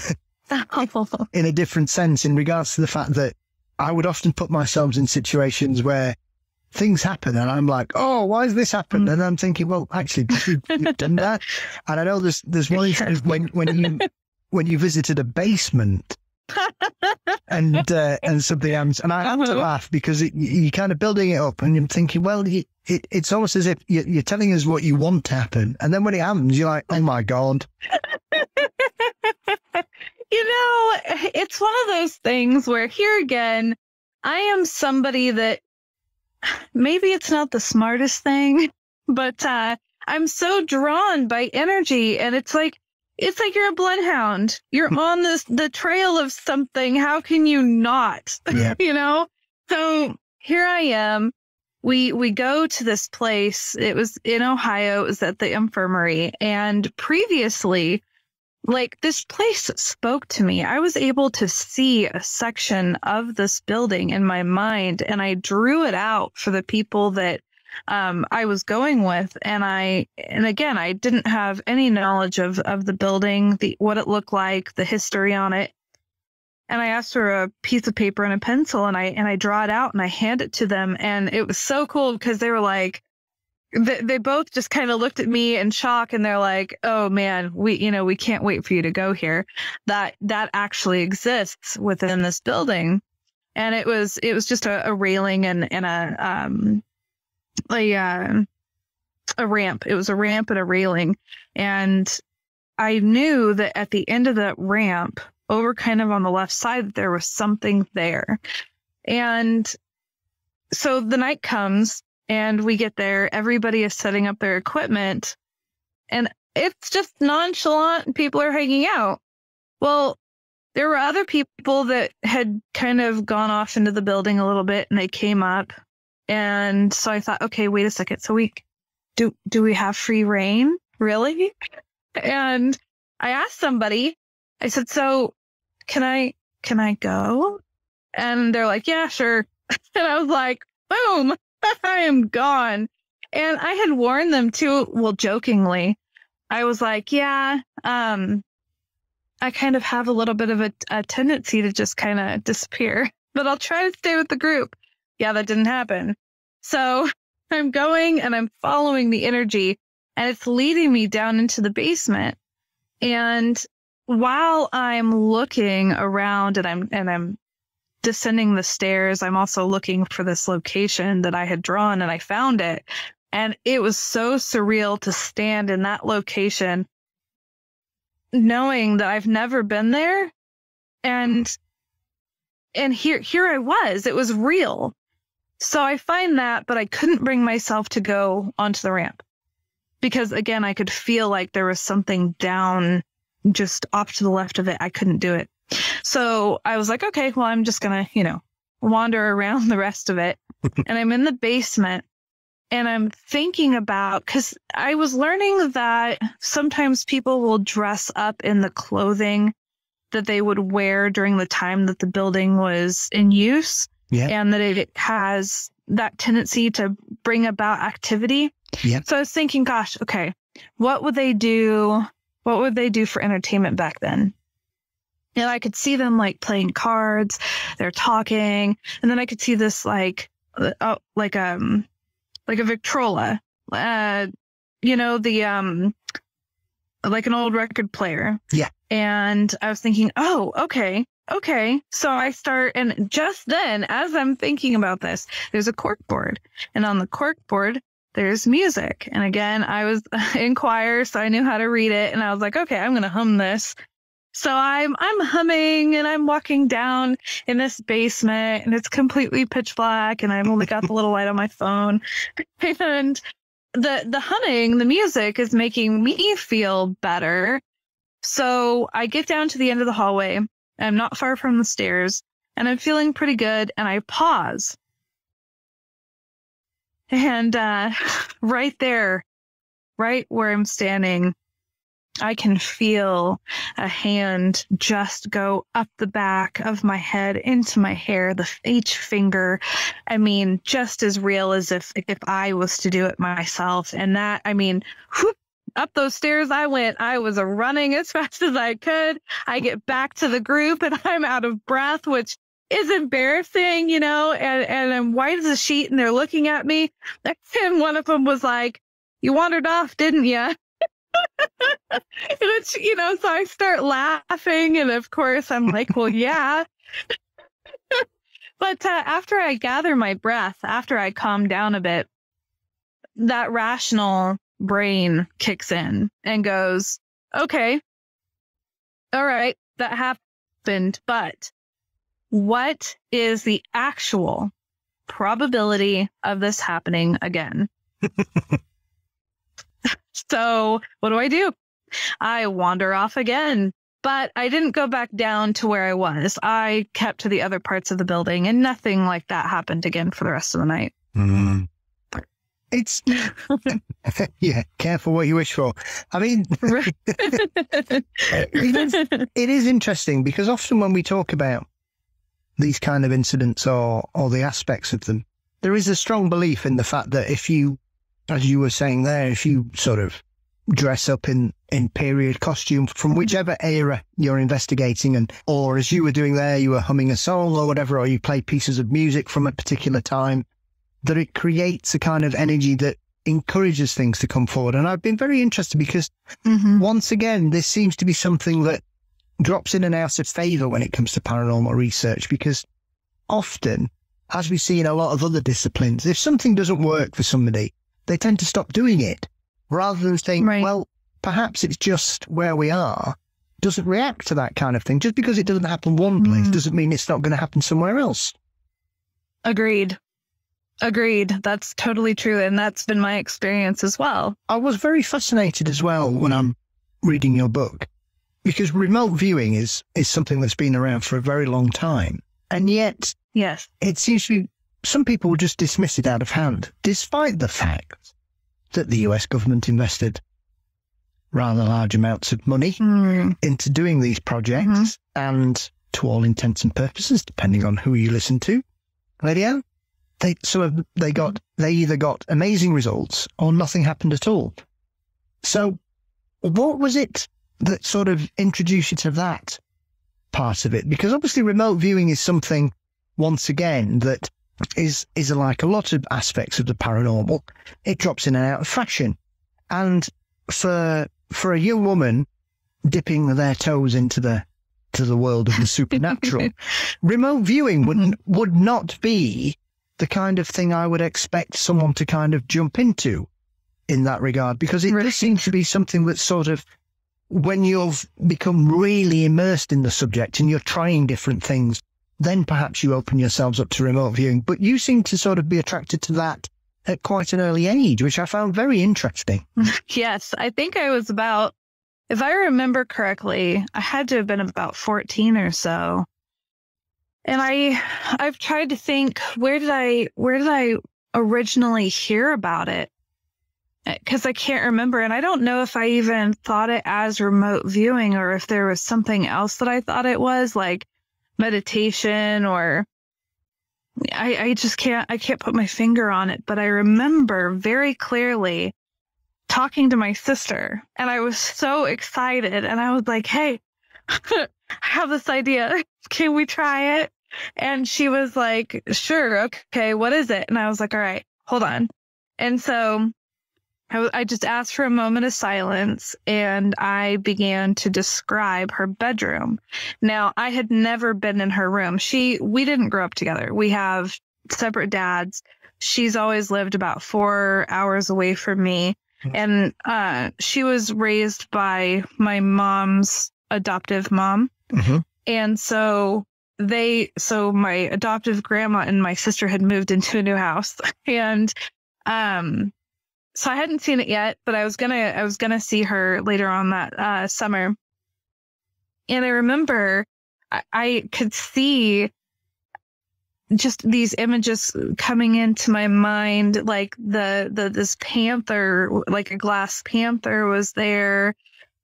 a different sense, in regards to the fact that I would often put myself in situations where things happen and I'm like, oh, why has this happened? And I'm thinking, well, actually, you've done that. And I know there's one instance when you visited a basement and something happens, and I have to laugh because you're kind of building it up and you're thinking, well, it's almost as if you're telling us what you want to happen. And then when it happens, you're like, oh my God. You know, it's one of those things where, here again, I am somebody that maybe it's not the smartest thing, but I'm so drawn by energy, and it's like you're a bloodhound. You're on the trail of something. How can you not? Yeah. You know? So here I am. We go to this place. It was in Ohio. It was at the infirmary. And previously, like this place spoke to me. I was able to see a section of this building in my mind, and I drew it out for the people that I was going with. And again, I didn't have any knowledge of the building, what it looked like, the history on it. And I asked for a piece of paper and a pencil, and I draw it out and I hand it to them. And it was so cool because they were like, they both just kind of looked at me in shock, and they're like, "Oh man, we can't wait for you to go here. That actually exists within this building." And it was just a railing and a ramp. It was a ramp and a railing, and I knew that at the end of that ramp, over kind of on the left side, there was something there. And so the night comes. And we get there, everybody is setting up their equipment, and it's just nonchalant and people are hanging out. Well, there were other people that had kind of gone off into the building a little bit, and they came up. And so I thought, okay, wait a second. So do we have free reign? Really? And I asked somebody, I said, so can I go? And they're like, yeah, sure. And I was like, boom. I am gone. And I had warned them too, well, jokingly. I was like, yeah, I kind of have a little bit of a tendency to just kind of disappear, but I'll try to stay with the group. Yeah, that didn't happen. So I'm going and I'm following the energy, and it's leading me down into the basement. And while I'm looking around and I'm descending the stairs, I'm also looking for this location that I had drawn, and I found it. And it was so surreal to stand in that location, knowing that I've never been there. And here I was. It was real. So I find that, but I couldn't bring myself to go onto the ramp because, again, I could feel like there was something down just off to the left of it. I couldn't do it. So I was like, okay, well, I'm just going to, wander around the rest of it. And I'm in the basement, and I'm thinking about, because I was learning that sometimes people will dress up in the clothing that they would wear during the time that the building was in use. Yeah. And that it has that tendency to bring about activity. Yeah. So I was thinking, gosh, okay, what would they do? What would they do for entertainment back then? And I could see them like playing cards, they're talking, and then I could see this like a Victrola, like an old record player. Yeah. And I was thinking, oh, okay. So I start, and just then, as I'm thinking about this, there's a cork board, and on the cork board, there's music. And again, I was in choir, so I knew how to read it, and I was like, okay, I'm going to hum this. So I'm humming, and I'm walking down in this basement, and it's completely pitch black, and I've only got the little light on my phone. And the humming, the music is making me feel better. So I get down to the end of the hallway. I'm not far from the stairs, and I'm feeling pretty good, and I pause. And right there, right where I'm standing, I can feel a hand just go up the back of my head into my hair, each finger. I mean, just as real as if I was to do it myself. And that, I mean, whoop, up those stairs I went. I was running as fast as I could. I get back to the group, and I'm out of breath, which is embarrassing, and I'm white as a sheet, and they're looking at me. And one of them was like, "You wandered off, didn't you?" Which, so I start laughing, and of course I'm like, well, yeah. But after I gather my breath, after I calm down a bit, that rational brain kicks in and goes, okay, all right, that happened, but what is the actual probability of this happening again? So what do? I wander off again, but I didn't go back down to where I was. I kept to the other parts of the building, and nothing like that happened again for the rest of the night. Mm. It's, yeah, careful what you wish for. I mean, it is interesting because often when we talk about these kind of incidents or the aspects of them, there is a strong belief in the fact that if you, as you were saying there, if you sort of dress up in period costume from whichever era you're investigating, or as you were doing there, you were humming a song or whatever, or you play pieces of music from a particular time, that it creates a kind of energy that encourages things to come forward. And I've been very interested because once again, this seems to be something that drops in and out of favour when it comes to paranormal research, because often, as we see in a lot of other disciplines, if something doesn't work for somebody, they tend to stop doing it rather than think, well, perhaps it's just where we are doesn't react to that kind of thing. Just because it doesn't happen one place doesn't mean it's not going to happen somewhere else. Agreed. That's totally true. And that's been my experience as well. I was very fascinated as well when I'm reading your book, because remote viewing is something that's been around for a very long time. And yet, yes, it seems to be some people just dismiss it out of hand, despite the fact that the US government invested rather large amounts of money into doing these projects. And to all intents and purposes, depending on who you listen to, Lady Ann, they either got amazing results or nothing happened at all. So what was it that sort of introduced you to that part of it? Because obviously remote viewing is something, once again, that is like a lot of aspects of the paranormal. It drops in and out of fashion. And for a young woman dipping their toes into the world of the supernatural, remote viewing would not be the kind of thing I would expect someone to kind of jump into in that regard, because it does seem to be something that's sort of, when you've become really immersed in the subject and you're trying different things, then perhaps you open yourselves up to remote viewing. But you seem to sort of be attracted to that at quite an early age, which I found very interesting. Yes, I think I was about, if I remember correctly, I had to have been about 14 or so. And I've tried to think, where did I originally hear about it? Because I can't remember. And I don't know if I even thought it as remote viewing or if there was something else that I thought it was, like meditation, or I can't put my finger on it. But I remember very clearly talking to my sister, and I was so excited, and I was like, hey, I have this idea. Can we try it? And she was like, sure. Okay. What is it? And I was like, all right, hold on. And so I just asked for a moment of silence, and I began to describe her bedroom. Now, I had never been in her room. We didn't grow up together. We have separate dads. She's always lived about 4 hours away from me. And she was raised by my mom's adoptive mom. And so my adoptive grandma and my sister had moved into a new house. And so I hadn't seen it yet, but I was gonna see her later on that summer. And I remember I could see just these images coming into my mind, like this panther, like a glass panther was there,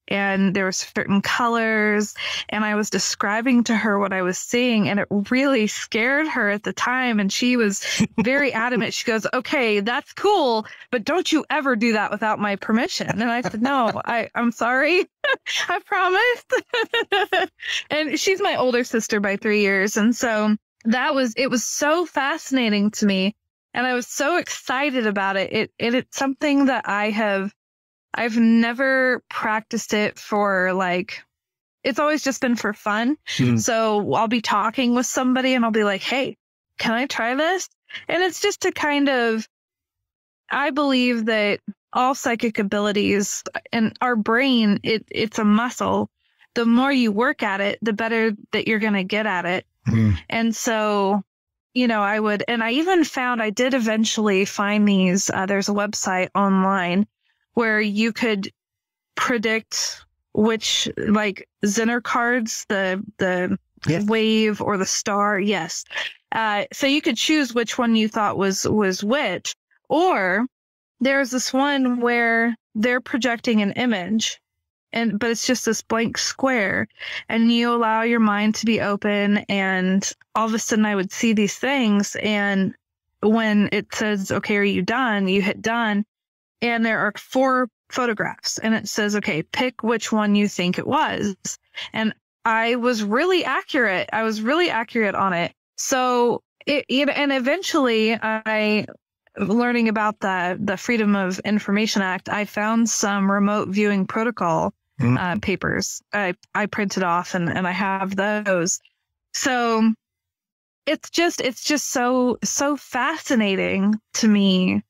and there were certain colors, and I was describing to her what I was seeing, and it really scared her at the time, and she was very adamant. She goes, okay, that's cool, but don't you ever do that without my permission. And I said, no, I'm sorry. I promised. And she's my older sister by 3 years, and so it was so fascinating to me, and I was so excited about it. It's something that I've never practiced it for, like, it's always just been for fun. So I'll be talking with somebody and I'll be like, hey, can I try this? And it's just to kind of, I believe that all psychic abilities and our brain, it's a muscle. The more you work at it, the better that you're going to get at it. And so, I did eventually find these, there's a website online where you could predict which, like, Zener cards, the wave or the star. Yes. So you could choose which one you thought was which, or there's this one where they're projecting an image, but it's just this blank square, and you allow your mind to be open, and all of a sudden I would see these things, and when it says, okay, are you done? You hit done, and there are 4 photographs, and it says, okay, pick which one you think it was. And I was really accurate. I was really accurate on it. So and eventually learning about the Freedom of Information Act, I found some remote viewing protocol papers. I printed off and I have those. So it's just so fascinating to me,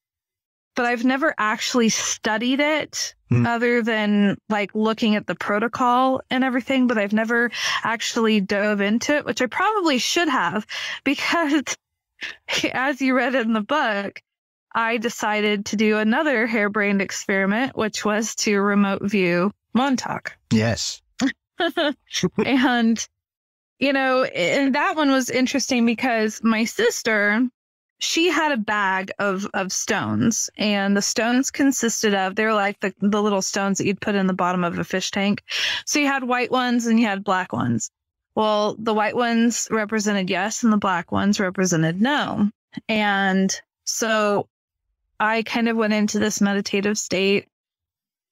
but I've never actually studied it other than like looking at the protocol and everything, but I've never actually dove into it, which I probably should have, because as you read in the book, I decided to do another harebrained experiment, which was to remote view Montauk. Yes. And, and that one was interesting because my sister, she had a bag of stones, and the stones consisted of, they're like the little stones that you'd put in the bottom of a fish tank. So you had white ones and you had black ones. Well, the white ones represented yes, and the black ones represented no. And so I kind of went into this meditative state,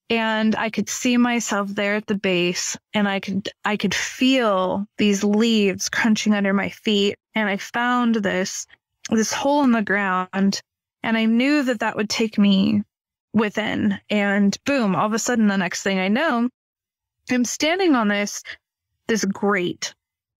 and I could see myself there at the base, and I could feel these leaves crunching under my feet. And I found this hole in the ground, and I knew that would take me within. And boom, all of a sudden, the next thing I know, I'm standing on this grate,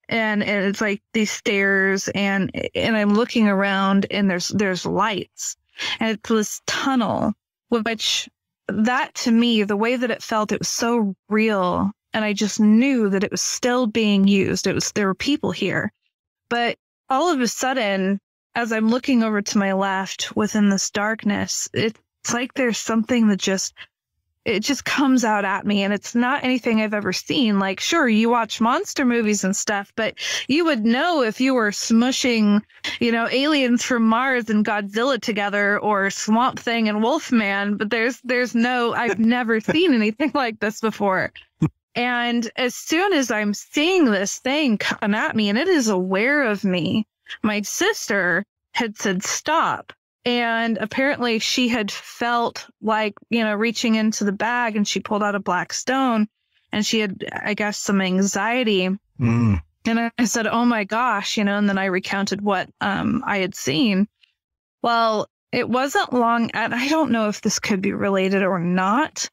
and it's like these stairs, and I'm looking around, and there's lights, and it's this tunnel, which that to me, the way that it felt, it was so real, and I just knew that it was still being used. There were people here, but all of a sudden, as I'm looking over to my left within this darkness, it's like there's something that just comes out at me, and it's not anything I've ever seen. Like, sure, you watch monster movies and stuff, but you would know if you were smushing, aliens from Mars and Godzilla together, or Swamp Thing and Wolfman, but there's no, I've never seen anything like this before. And as soon as I'm seeing this thing come at me, and it is aware of me, my sister had said, stop. And apparently she had felt like, reaching into the bag, and she pulled out a black stone, and she had, I guess, some anxiety. And I said, oh my gosh, and then I recounted what I had seen. Well, it wasn't long, and I don't know if this could be related or not,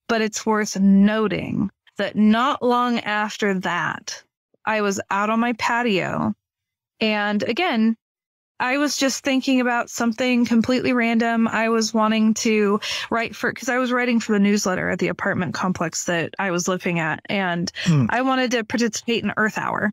but it's worth noting that not long after that, I was out on my patio. And again, I was just thinking about something completely random. I was wanting to because I was writing for the newsletter at the apartment complex that I was living at. And I wanted to participate in Earth Hour.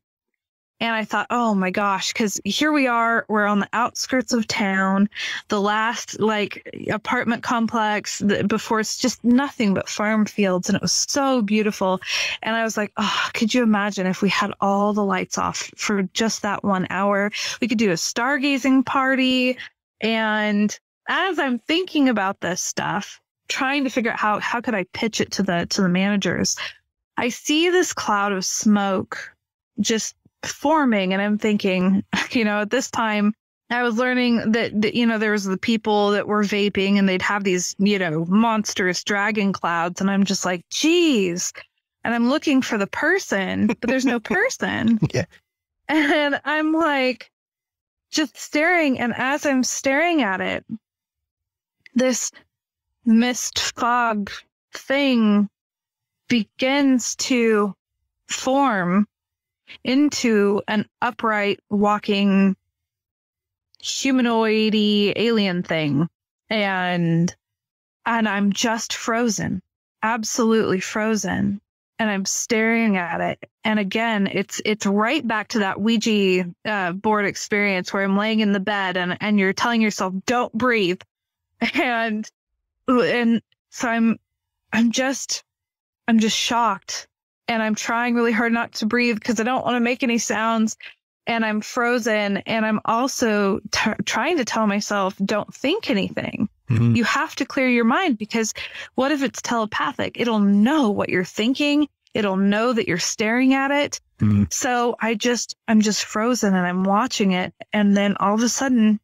And I thought, oh my gosh, because here we are, we're on the outskirts of town, the last apartment complex before it's just nothing but farm fields. And it was so beautiful. And I was like, oh, could you imagine if we had all the lights off for just that 1 hour? We could do a stargazing party. And as I'm thinking about this stuff, trying to figure out how could I pitch it to the managers, I see this cloud of smoke just forming, and I'm thinking, at this time I was learning that there was the people that were vaping, and they'd have these monstrous dragon clouds, and I'm just like, geez, and I'm looking for the person, but there's no person. Yeah. And I'm like just staring, and as I'm staring at it, this mist fog thing begins to form into an upright walking humanoid-y alien thing. And I'm just frozen, absolutely frozen. And I'm staring at it. And again, it's right back to that Ouija board experience where I'm laying in the bed and you're telling yourself, don't breathe. And so I'm just shocked. And I'm trying really hard not to breathe because I don't want to make any sounds. And I'm frozen. And I'm also trying to tell myself, don't think anything. Mm-hmm. You have to clear your mind, because what if it's telepathic? It'll know what you're thinking. It'll know that you're staring at it. Mm-hmm. So I'm just frozen and I'm watching it. And then all of a sudden,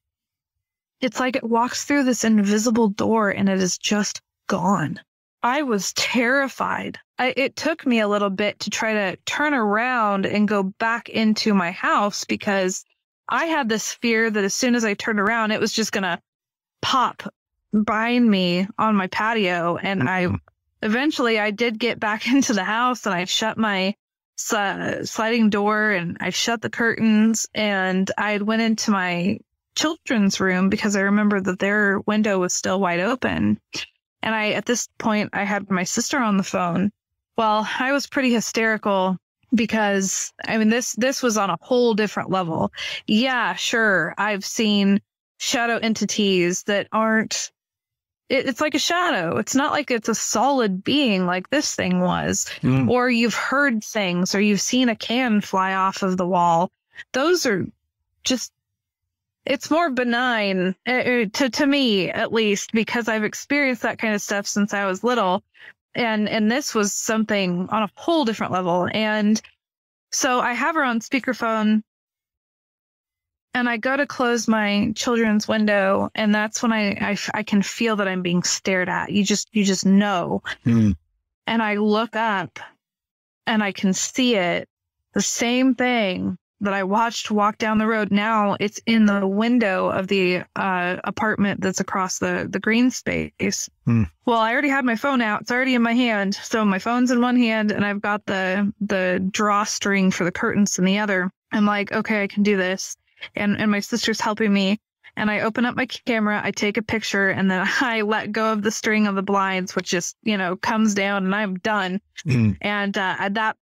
it's like it walks through this invisible door and it is just gone. I was terrified. It took me a little bit to try to turn around and go back into my house, because I had this fear that as soon as I turned around, it was just going to pop behind me on my patio. And eventually I did get back into the house, and I shut my sliding door and I shut the curtains, and I went into my children's room because I remembered that their window was still wide open. And at this point, I had my sister on the phone. Well, I was pretty hysterical because, I mean, this was on a whole different level. Yeah, sure. I've seen shadow entities that aren't, it's like a shadow. It's not like it's a solid being like this thing was. Or you've heard things, or you've seen a can fly off of the wall. Those are just, it's more benign to me, at least, because I've experienced that kind of stuff since I was little. And this was something on a whole different level. And so I have her on speakerphone, and I go to close my children's window, and that's when I can feel that I'm being stared at. You just know. And I look up, and I can see it, the same thing that I watched walk down the road. Now it's in the window of the apartment that's across the green space. Well, I already had my phone out. It's already in my hand. So my phone's in one hand, and I've got the drawstring for the curtains in the other. I'm like, okay, I can do this. And my sister's helping me. And I open up my camera, I take a picture, and then I let go of the string of the blinds, which just, comes down, and I'm done. And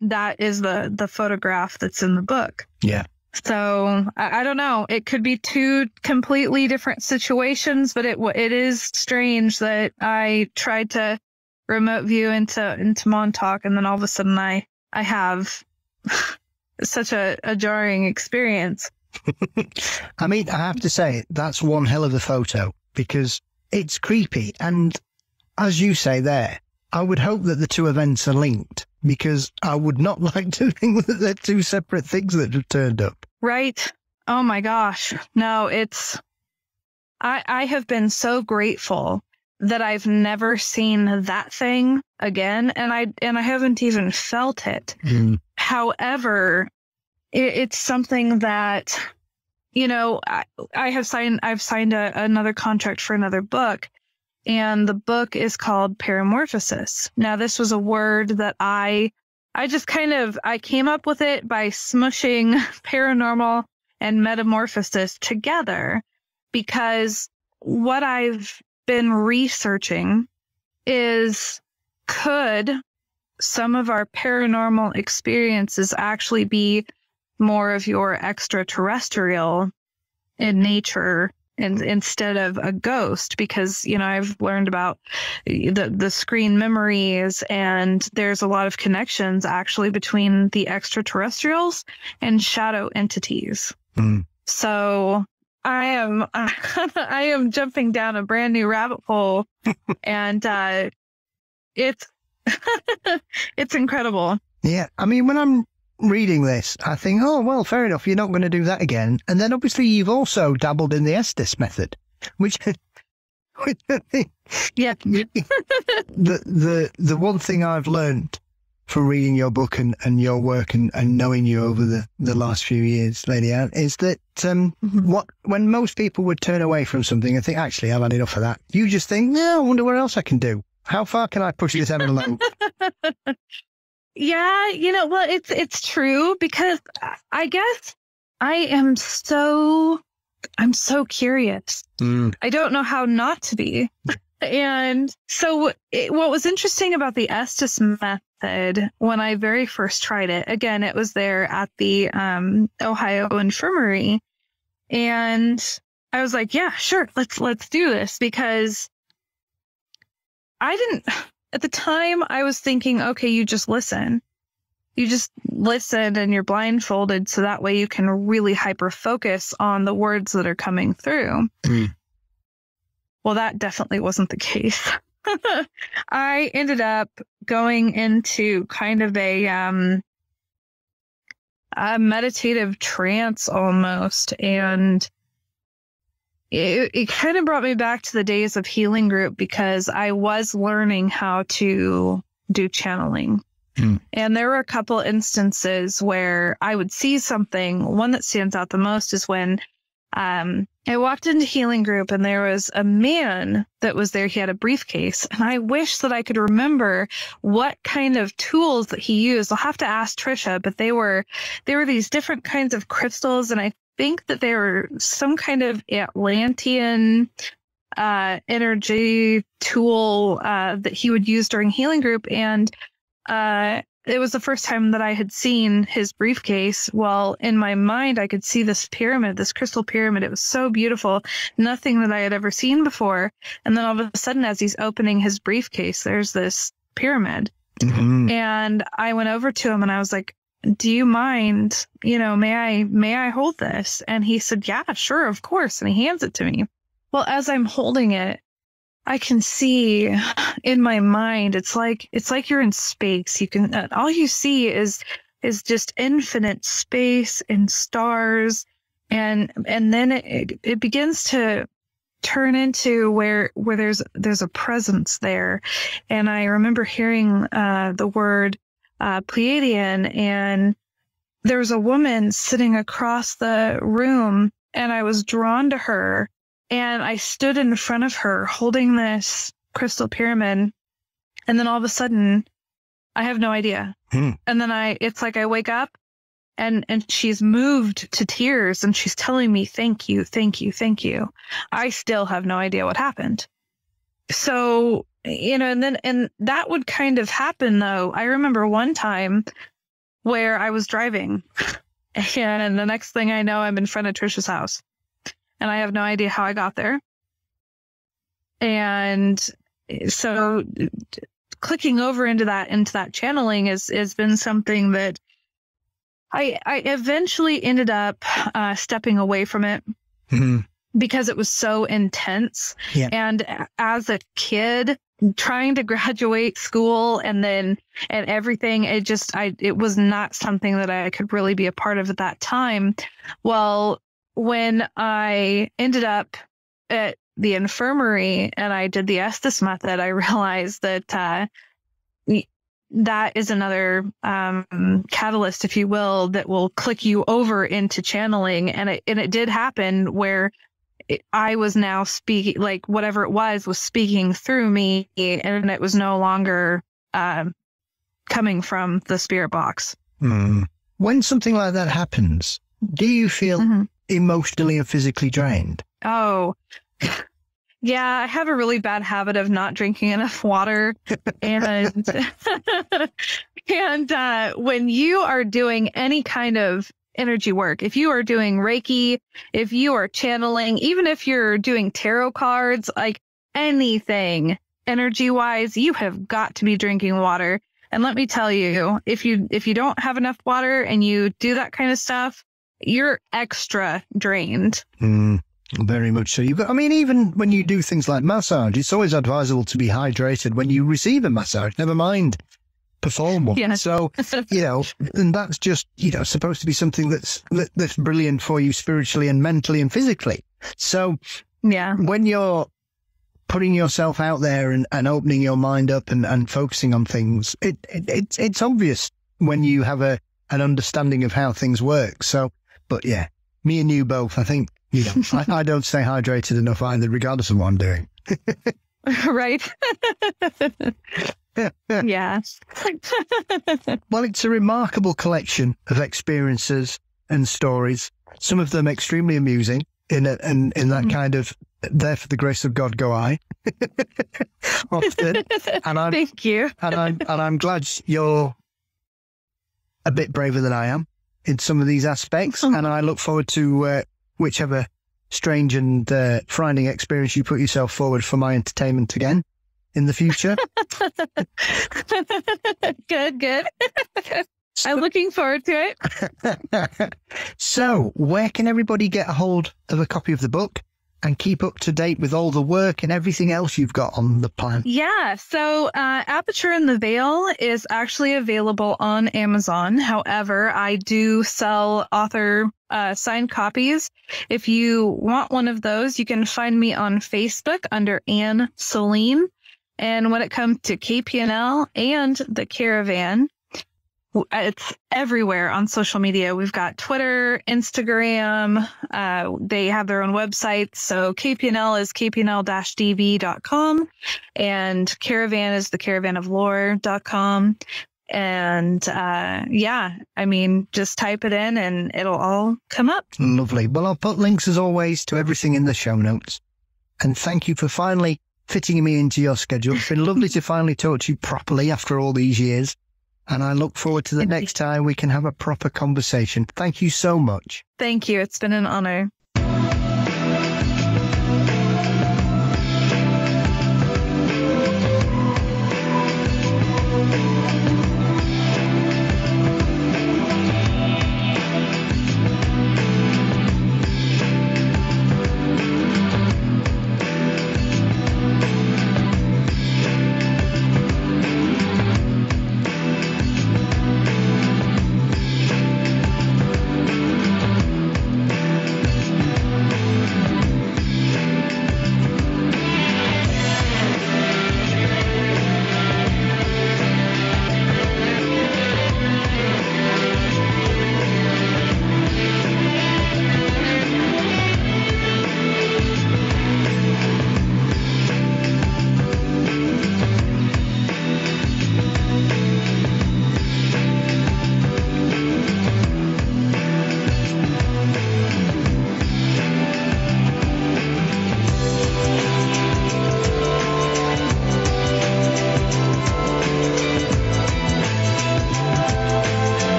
that is the photograph that's in the book. Yeah. So I don't know. It could be two completely different situations, but it is strange that I tried to remote view into Montauk, and then all of a sudden I have such a jarring experience. I mean, I have to say, that's one hell of a photo, because it's creepy. And as you say there, I would hope that the two events are linked, because I would not like to think that they're two separate things that have turned up. Right. Oh my gosh. No, I have been so grateful that I've never seen that thing again. And I haven't even felt it. However, it's something that, I've signed another contract for another book, and the book is called Paramorphosis. Now, this was a word that I just I came up with it by smushing paranormal and metamorphosis together, because what I've been researching is, could some of our paranormal experiences actually be more of your extraterrestrial in nature and instead of a ghost? Because, I've learned about the screen memories, and there's a lot of connections actually between the extraterrestrials and shadow entities. So I am jumping down a brand new rabbit hole, and it's it's incredible. Yeah. I mean, when I'm reading this, I think, oh, well, fair enough, you're not going to do that again. And then obviously you've also dabbled in the Estes method, which I think, yeah. the one thing I've learned from reading your book and your work and knowing you over the last few years, Lady Ann, is that when most people would turn away from something and think, actually, I've had enough of that, you just think, I wonder what else I can do. How far can I push this envelope? Yeah, well, it's true, because I guess I'm so curious. I don't know how not to be. And so what was interesting about the Estes method when I very first tried it, again, it was there at the Ohio Infirmary, and I was like, yeah, sure, let's do this, because at the time, I was thinking, okay, you just listen. You just listen, and you're blindfolded, so that way you can really hyper focus on the words that are coming through. Well, that definitely wasn't the case. I ended up going into kind of a meditative trance almost. And it kind of brought me back to the days of healing group, because I was learning how to do channeling. And there were a couple instances where I would see something. One that stands out the most is when I walked into healing group and there was a man that was there. He had a briefcase, and I wish that I could remember what kind of tools that he used. I'll have to ask Trisha, but they were these different kinds of crystals, and I think that they were some kind of Atlantean energy tool that he would use during healing group. And it was the first time that I had seen his briefcase. Well, in my mind, I could see this pyramid, this crystal pyramid. It was so beautiful, nothing that I had ever seen before. And then all of a sudden, as he's opening his briefcase, there's this pyramid. And I went over to him and I was like, do you mind, may I hold this? And he said, yeah, sure, of course. And he hands it to me. Well, as I'm holding it, I can see in my mind, it's like you're in space. You can, all you see is just infinite space and stars. And then it begins to turn into where there's a presence there. And I remember hearing the word Pleiadian, and there was a woman sitting across the room, and I was drawn to her. And I stood in front of her holding this crystal pyramid. And then all of a sudden, I have no idea. And then it's like I wake up and she's moved to tears, and she's telling me, thank you, thank you, thank you. I still have no idea what happened. So, and that would kind of happen though. I remember one time where I was driving, and the next thing I know, I'm in front of Trisha's house. And I have no idea how I got there. And so clicking over into that channeling has been something that I eventually ended up stepping away from it because it was so intense. Yeah. And as a kid, trying to graduate school and everything, it was not something that I could really be a part of at that time. Well, when I ended up at the infirmary and I did the Estes method, I realized that that is another catalyst, if you will, that will click you over into channeling. And it did happen where I was now speaking, like whatever it was speaking through me, and it was no longer coming from the spirit box. When something like that happens, do you feel emotionally and physically drained? Oh, yeah. I have a really bad habit of not drinking enough water. And when you are doing any kind of energy work, if you are doing Reiki, if you are channeling, even if you're doing tarot cards, like anything energy wise, you have got to be drinking water. And let me tell you, if you don't have enough water and you do that kind of stuff, you're extra drained. Very much so. Even when you do things like massage, it's always advisable to be hydrated when you receive a massage, never mind perform one. Yeah. So, and that's just, supposed to be something that's brilliant for you spiritually and mentally and physically. So yeah, when you're putting yourself out there and opening your mind up and focusing on things, it's obvious when you have an understanding of how things work. So, but yeah, me and you both, I think, I don't stay hydrated enough either, regardless of what I'm doing. Right. Yeah. Well, it's a remarkable collection of experiences and stories, some of them extremely amusing in that kind of there for the grace of God go I. Often. Thank you. And I'm glad you're a bit braver than I am in some of these aspects, and I look forward to whichever strange and frightening experience you put yourself forward for my entertainment again in the future. Good. I'm looking forward to it. So, where can everybody get a hold of a copy of the book? and keep up to date with all the work and everything else you've got on the plan? Yeah, so Aperture in the Veil is actually available on Amazon. However, I do sell author signed copies. If you want one of those, you can find me on Facebook under Ann Selene. And when it comes to KPNL and the Caravan, it's everywhere on social media. We've got Twitter, Instagram. They have their own websites. So KPNL is kpnl-dv.com and Caravan is thecaravanoflore.com. And yeah, I mean, just type it in and it'll all come up. Lovely. Well, I'll put links as always to everything in the show notes. And thank you for finally fitting me into your schedule. It's been lovely to finally talk to you properly after all these years. And I look forward to the next time we can have a proper conversation. Thank you so much. Thank you. It's been an honor.